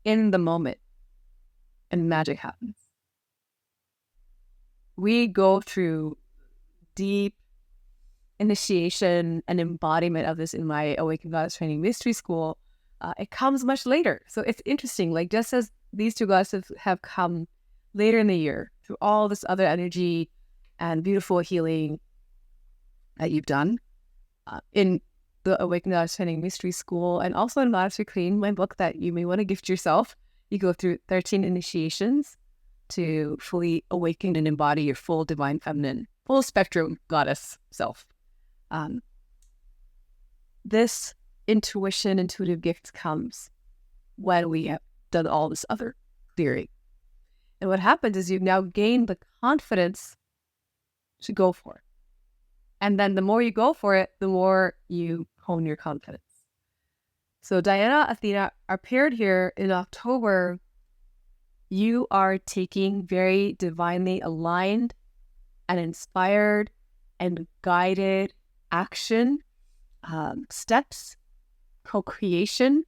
in the moment, and magic happens. We go through deep initiation and embodiment of this in my Awaken Goddess Training Mystery School. It comes much later. So it's interesting, like just as these two goddesses have come later in the year through all this other energy and beautiful healing that you've done in the Awaken Goddess Training Mystery School, and also in Goddess Reclaim, my book that you may want to gift yourself. You go through 13 initiations to fully awaken and embody your full divine feminine, full spectrum goddess self. This intuitive gift comes when we have done all this other clearing. And what happens is you've now gained the confidence to go for it. And then the more you go for it, the more you hone your confidence. So Diana, Athena are paired here in October. You are taking very divinely aligned and inspired and guided action, steps, co-creation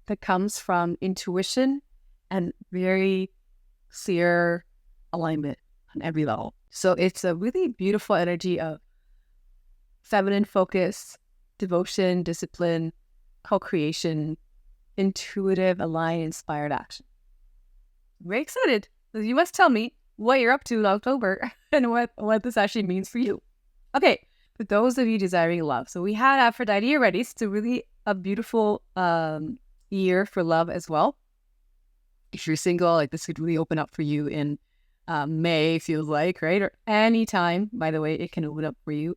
that comes from intuition and very clear alignment on every level. So it's a really beautiful energy of feminine focus, devotion, discipline, co-creation, intuitive, aligned, inspired action. I'm very excited. You must tell me what you're up to in October and what this actually means for you. Okay, for those of you desiring love. So we had Aphrodite already. So it's a really a beautiful year for love as well. If you're single, like this could really open up for you in May, feels like, right? Or any time, by the way, it can open up for you.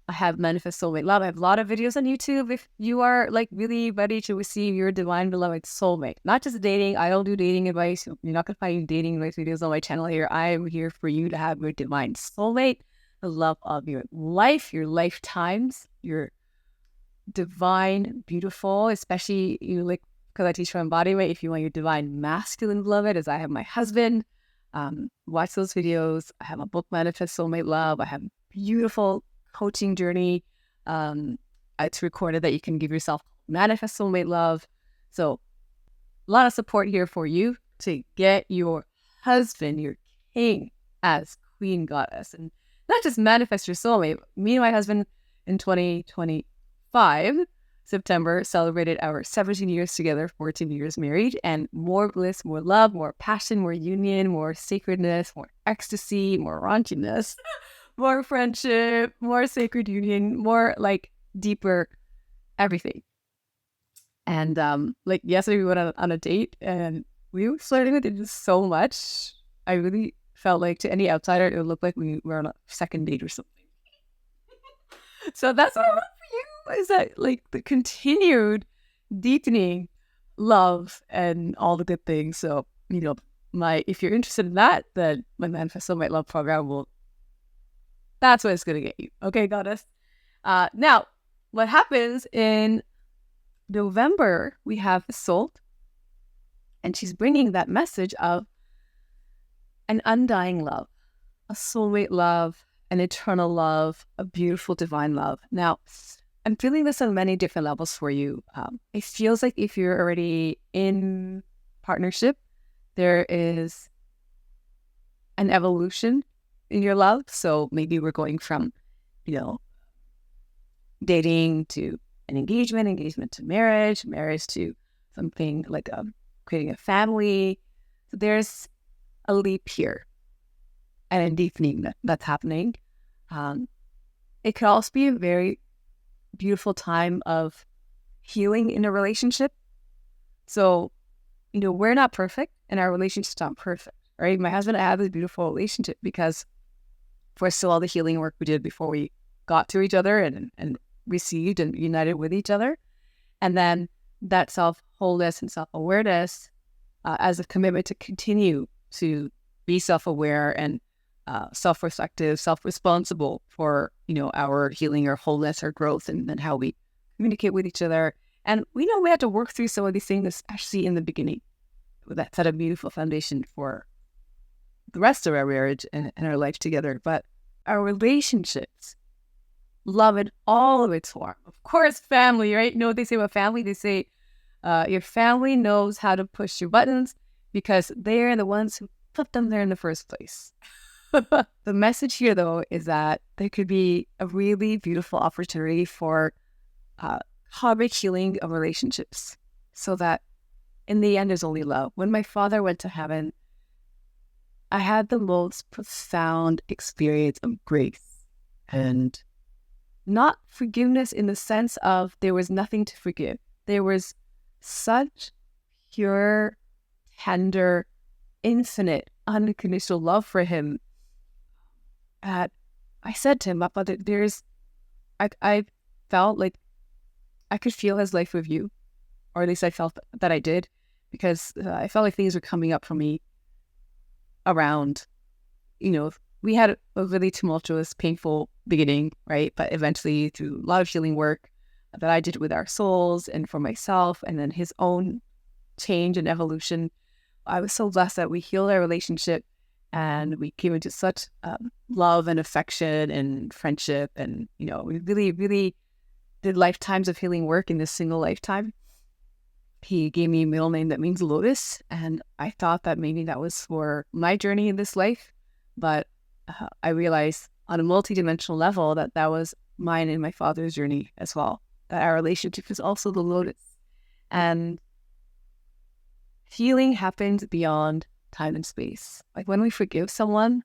I have Manifest Soulmate Love. I have a lot of videos on YouTube if you are like really ready to receive your divine beloved soulmate. Not just dating. I don't do dating advice. You're not going to find dating advice videos on my channel here. I am here for you to have your divine soulmate, the love of your life, your lifetimes, your divine, beautiful, especially you like, because I teach from embodiment, if you want your divine masculine beloved, as I have my husband, watch those videos. I have a book, Manifest Soulmate Love. I have beautiful coaching journey. It's recorded that you can give yourself Manifest Soulmate Love. So a lot of support here for you to get your husband, your king, as queen goddess. And not just manifest your soulmate. Me and my husband in 2025, September, celebrated our 17 years together, 14 years married, and more bliss, more love, more passion, more union, more sacredness, more ecstasy, more raunchiness, more friendship, more sacred union, more like deeper everything. And like yesterday we went on a date and we were flirting with it just so much. I really felt like to any outsider it would look like we were on a second date or something. So that's what I want for you, is that like the continued deepening love and all the good things. So, you know, if you're interested in that, then my Manifest Soulmate Love program that's what it's going to get you. Okay, goddess. Now, what happens in November, we have Isolt, and she's bringing that message of an undying love, a soulmate love, an eternal love, a beautiful divine love. Now, I'm feeling this on many different levels for you. It feels like if you're already in partnership, there is an evolution in your love. So maybe we're going from, dating to an engagement to marriage to something like creating a family. So there's a leap here and a deepening that's happening. It could also be a very beautiful time of healing in a relationship. So, we're not perfect and our relationship's not perfect, right? My husband and I have a beautiful relationship because for still all the healing work we did before we got to each other and received and united with each other. And then that self-wholeness and self-awareness as a commitment to continue to be self-aware and self-reflective, self-responsible for, our healing, our wholeness, our growth, and then how we communicate with each other. And we know we have to work through some of these things, especially in the beginning. That set a beautiful foundation for the rest of our marriage and our life together. But our relationships, love in all of its form. Of course, family, right? You know what they say about family? They say your family knows how to push your buttons because they're the ones who put them there in the first place. The message here, though, is that there could be a really beautiful opportunity for karmic healing of relationships so that in the end, there's only love. When my father went to heaven, I had the most profound experience of grace and not forgiveness in the sense of there was nothing to forgive. There was such pure, tender, infinite, unconditional love for him that I said to him, my father, I felt like I could feel his life with you, or at least I felt that I did, because I felt like things were coming up for me around, we had a really tumultuous, painful beginning, right? But eventually through a lot of healing work that I did with our souls and for myself, and then his own change and evolution, I was so blessed that we healed our relationship and we came into such love and affection and friendship. And, we really, really did lifetimes of healing work in this single lifetime. He gave me a middle name that means lotus. And I thought that maybe that was for my journey in this life. But I realized on a multidimensional level that was mine and my father's journey as well. That our relationship is also the lotus. And healing happens beyond time and space. Like when we forgive someone,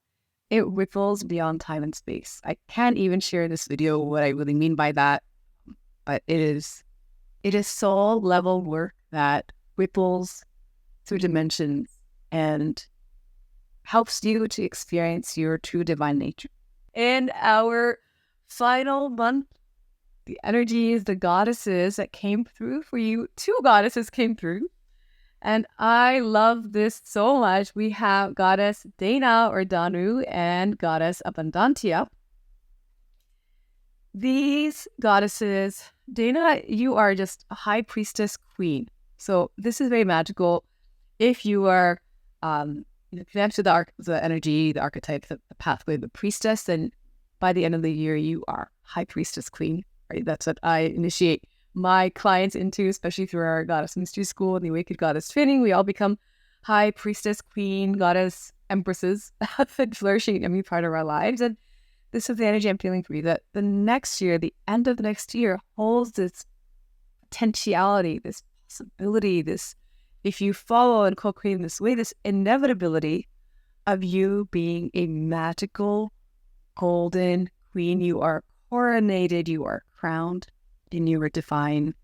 it ripples beyond time and space. I can't even share in this video what I really mean by that, but it is soul level work that ripples through dimensions and helps you to experience your true divine nature. In our final month, the energies, the goddesses that came through for you, 2 goddesses came through. And I love this so much. We have goddess Dana or Danu and goddess Abundantia. These goddesses, Dana, you are just a high priestess queen. So this is very magical. If you are connected to the energy, the archetype, the pathway of the priestess, then by the end of the year, you are high priestess queen. Right? That's what I initiate my clients into, especially through our Goddess Mystery School and the Awakened Goddess Training. We all become high priestess, queen, goddess, empresses flourishing in every part of our lives. And this is the energy I'm feeling for you, that the next year, the end of the next year, holds this potentiality, this possibility, this, if you follow and co-create in this way, this inevitability of you being a magical golden queen. You are coronated, you are crowned in your divine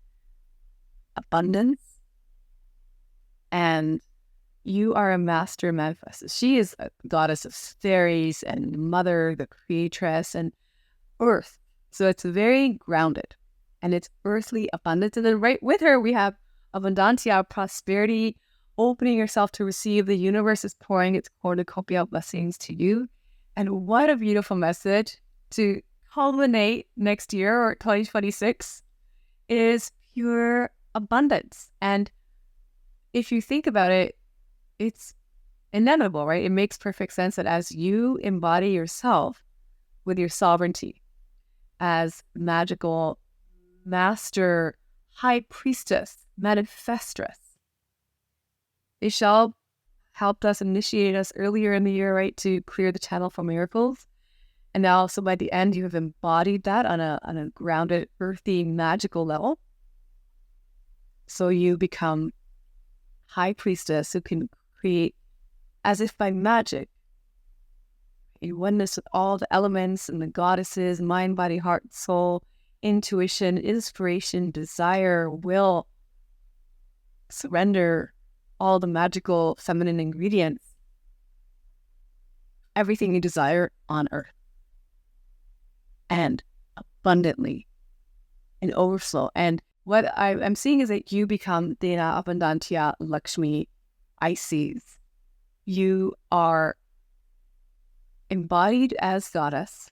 abundance, and you are a master manifestor. She is a goddess of fairies and mother, the creatress, and earth. So it's very grounded and it's earthly abundance. And then right with her, we have Abundantia, prosperity, opening yourself to receive. The universe is pouring its cornucopia of blessings to you. And what a beautiful message to culminate next year, or 2026, is pure abundance. And if you think about it, it's inevitable, right? It makes perfect sense that as you embody yourself with your sovereignty as magical master, high priestess, manifestress, Ixchel helped us, initiate us earlier in the year, right, to clear the channel for miracles. And now, so by the end, you have embodied that on a grounded, earthy, magical level. So you become high priestess who can create, as if by magic, in oneness with all the elements and the goddesses, mind, body, heart, soul, intuition, inspiration, desire, will, surrender, all the magical feminine ingredients, everything you desire on earth, and abundantly, in overflow. And what I'm seeing is that you become Dana, Abundantia, Lakshmi, Isis. You are embodied as goddess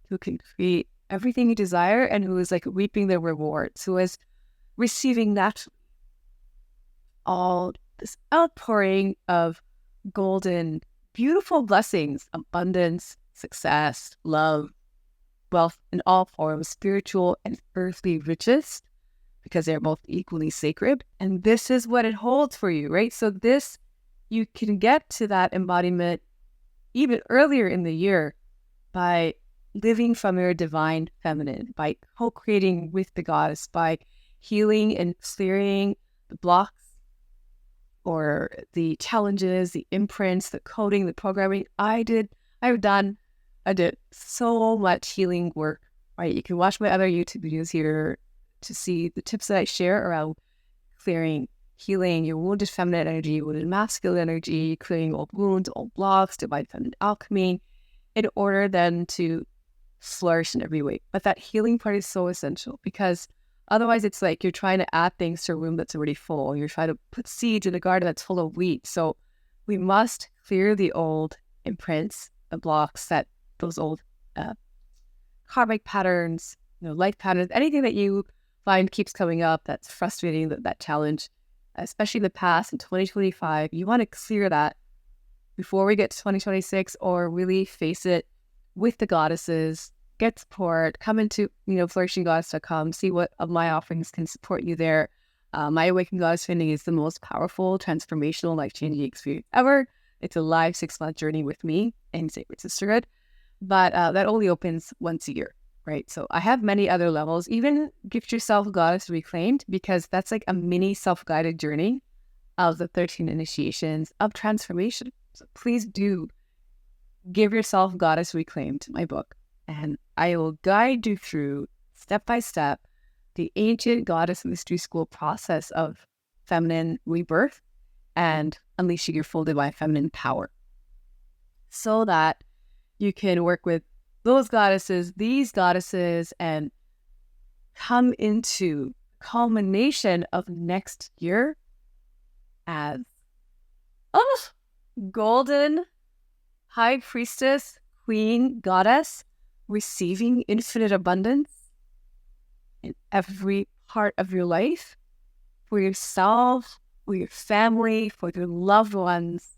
who can create everything you desire and who is like reaping the rewards, who is receiving naturally all this outpouring of golden, beautiful blessings, abundance, success, love, wealth in all forms, spiritual and earthly riches, because they're both equally sacred. And this is what it holds for you, right? So this, you can get to that embodiment even earlier in the year by living from your divine feminine, by co-creating with the goddess, by healing and clearing the blocks or the challenges, the imprints, the coding, the programming. I did so much healing work, right? You can watch my other YouTube videos here to see the tips that I share around clearing, healing your wounded feminine energy, wounded masculine energy, clearing old wounds, old blocks, divine feminine alchemy, in order then to flourish in every way. But that healing part is so essential, because otherwise it's like you're trying to add things to a room that's already full. You're trying to put seeds in a garden that's full of wheat. So we must clear the old imprints, the blocks, that those old karmic patterns, life patterns, anything that you find keeps coming up that's frustrating, that challenge, especially in the past in 2025. You want to clear that before we get to 2026, or really face it with the goddesses, get support, come into, flourishinggoddess.com, see what of my offerings can support you there. My Awaken Goddess training is the most powerful, transformational, life-changing experience ever. It's a live 6-month journey with me in Sacred Sisterhood, but that only opens once a year, right? So I have many other levels. Even Gift Yourself Goddess Reclaimed, because that's like a mini self-guided journey of the 13 initiations of transformation. So please do Give Yourself Goddess Reclaimed, my book, and I will guide you through, step by step, the ancient goddess mystery school process of feminine rebirth and unleashing your full divine feminine power, so that you can work with those goddesses, these goddesses, and come into culmination of next year as golden high priestess, queen, goddess, receiving infinite abundance in every part of your life, for yourself, for your family, for your loved ones,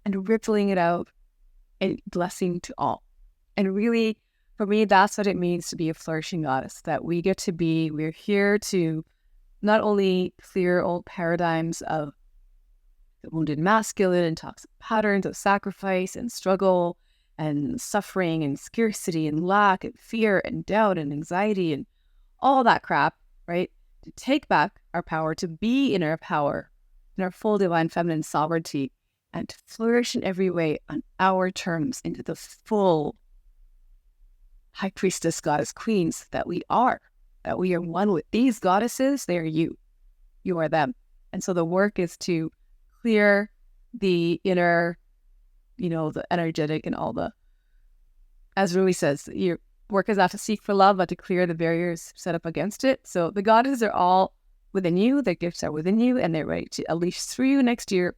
and rippling it out and blessing to all. And really, for me, that's what it means to be a flourishing goddess, that we get to be, we're here to not only clear old paradigms of the wounded masculine and toxic patterns of sacrifice and struggle and suffering and scarcity and lack and fear and doubt and anxiety and all that crap, right? To take back our power, to be in our power, in our full divine feminine sovereignty, and to flourish in every way on our terms into the full high priestess, goddess, queens that we are one with these goddesses. They are you. You are them. And so the work is to clear the inner, the energetic and all the, as Rumi says, your work is not to seek for love, but to clear the barriers set up against it. So the goddesses are all within you. The gifts are within you, and they're ready to unleash through you next year.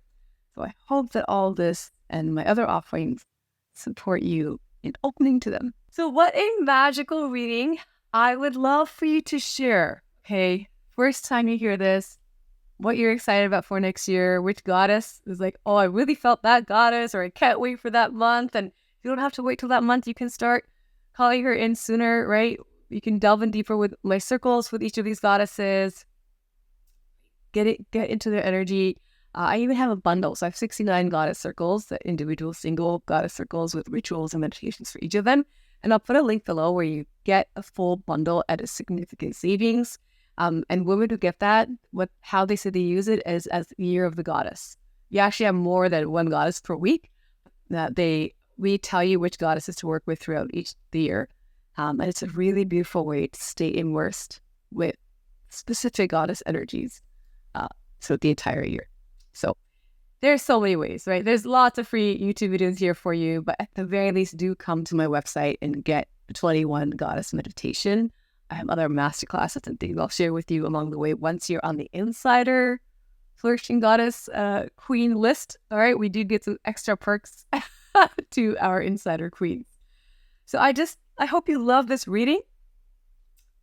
So I hope that all this and my other offerings support you in opening to them. So what a magical reading. I would love for you to share, okay, first time you hear this, what you're excited about for next year, which goddess is like, oh, I really felt that goddess, or I can't wait for that month. And you don't have to wait till that month. You can start calling her in sooner, right? You can delve in deeper with my circles with each of these goddesses. Get into their energy. I even have a bundle. So I have 69 goddess circles, the individual single goddess circles with rituals and meditations for each of them. And I'll put a link below where you get a full bundle at a significant savings. And women who get that, how they say they use it is as Year of the Goddess. You actually have more than one goddess per week. We tell you which goddesses to work with throughout the year. And it's a really beautiful way to stay immersed with specific goddess energies so the entire year. So there's so many ways, right? There's lots of free YouTube videos here for you, but at the very least, do come to my website and get 21 goddess meditation. I have other masterclasses and things I'll share with you along the way once you're on the insider Flourishing Goddess Queen list. All right, we do get some extra perks to our insider queens. So I hope you love this reading,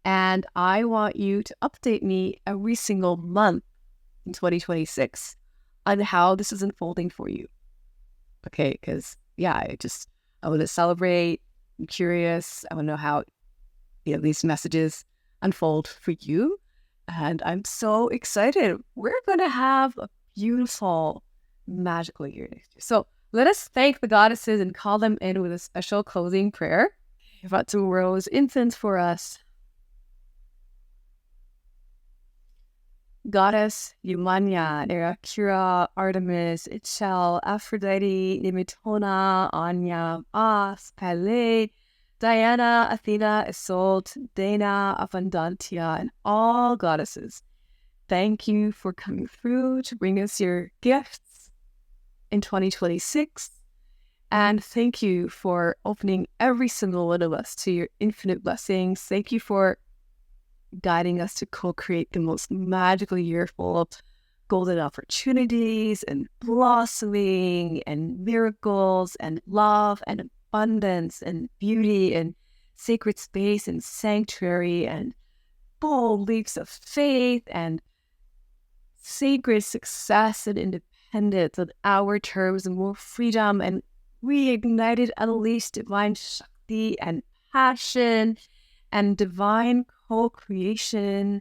and I want you to update me every single month in 2026 on how this is unfolding for you. Okay, because I want to celebrate. I'm curious. I want to know how these messages unfold for you. And I'm so excited. We're going to have a beautiful, magical year next year. So let us thank the goddesses and call them in with a special closing prayer. I've got some rose incense for us. Goddess Yemaya, Aeracura, Artemis, Ixchel, Aphrodite, Nemetona, Aine, Bast, Pele, Diana, Athena, Isolt, Danu, Abundantia, and all goddesses, thank you for coming through to bring us your gifts in 2026. And thank you for opening every single one of us to your infinite blessings. Thank you for guiding us to co-create the most magical year full of golden opportunities and blossoming and miracles and love and abundance and beauty and sacred space and sanctuary and bold leaps of faith and sacred success and independence on our terms and more freedom and reignited, unleashed divine Shakti and passion and divine co-creation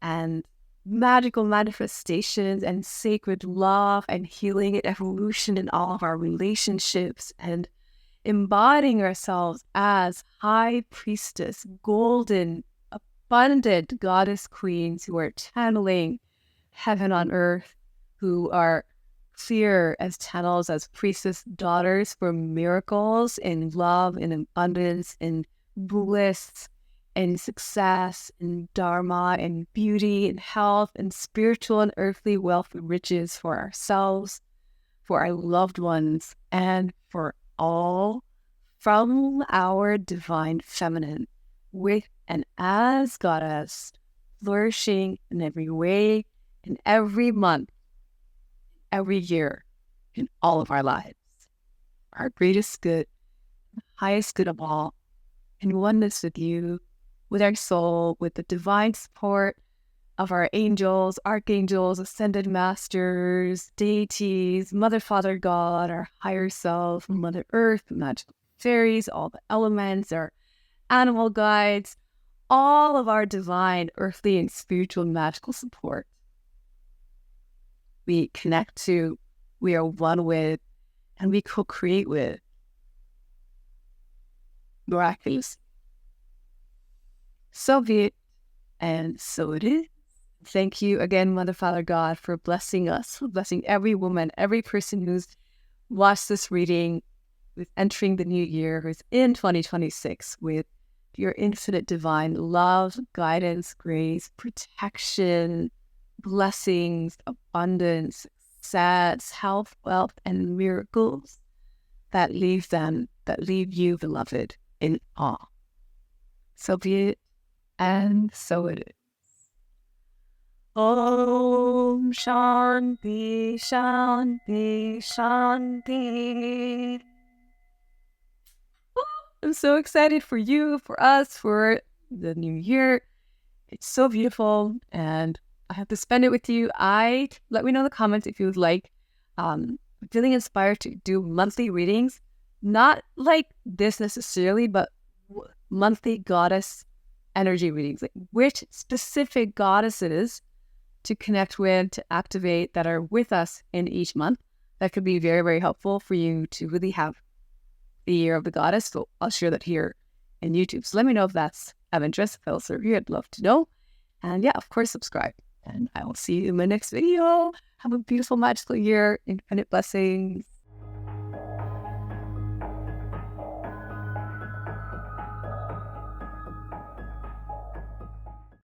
and magical manifestations and sacred love and healing and evolution in all of our relationships and embodying ourselves as high priestess, golden, abundant goddess queens who are channeling heaven on earth, who are clear as channels, as priestess daughters for miracles in love and abundance and bliss and success and dharma and beauty and health and spiritual and earthly wealth and riches for ourselves, for our loved ones, and for all from our divine feminine, with and as goddess, flourishing in every way, in every month, every year, in all of our lives. Our greatest good, highest good of all, in oneness with you, with our soul, with the divine support of our angels, archangels, ascended masters, deities, Mother, Father, God, our higher self, Mother Earth, magical fairies, all the elements, our animal guides, all of our divine, earthly, and spiritual magical support. We connect to we are one with, and we co-create with. Miraculous. So be it, and so it is. Thank you again, Mother, Father, God, for blessing us, for blessing every woman, every person who's watched this reading, with entering the new year, who's in 2026, with your infinite divine love, guidance, grace, protection, blessings, abundance, success, health, wealth, and miracles that leave you, beloved, in awe. So be it, and so it is. Om Shanti, Shanti, Shanti. I'm so excited for you, for us, for the new year. It's so beautiful, and I have to spend it with you. Let me know in the comments if you would like. Feeling inspired to do monthly readings, not like this necessarily, but monthly goddess energy readings, like which specific goddesses to connect with, to activate, that are with us in each month. That could be very, very helpful for you to really have the year of the goddess. So I'll share that here in YouTube. So let me know if that's of interest. If that'll serve you, I'd love to know. And yeah, of course, subscribe. And I will see you in my next video. Have a beautiful, magical year. Infinite blessings.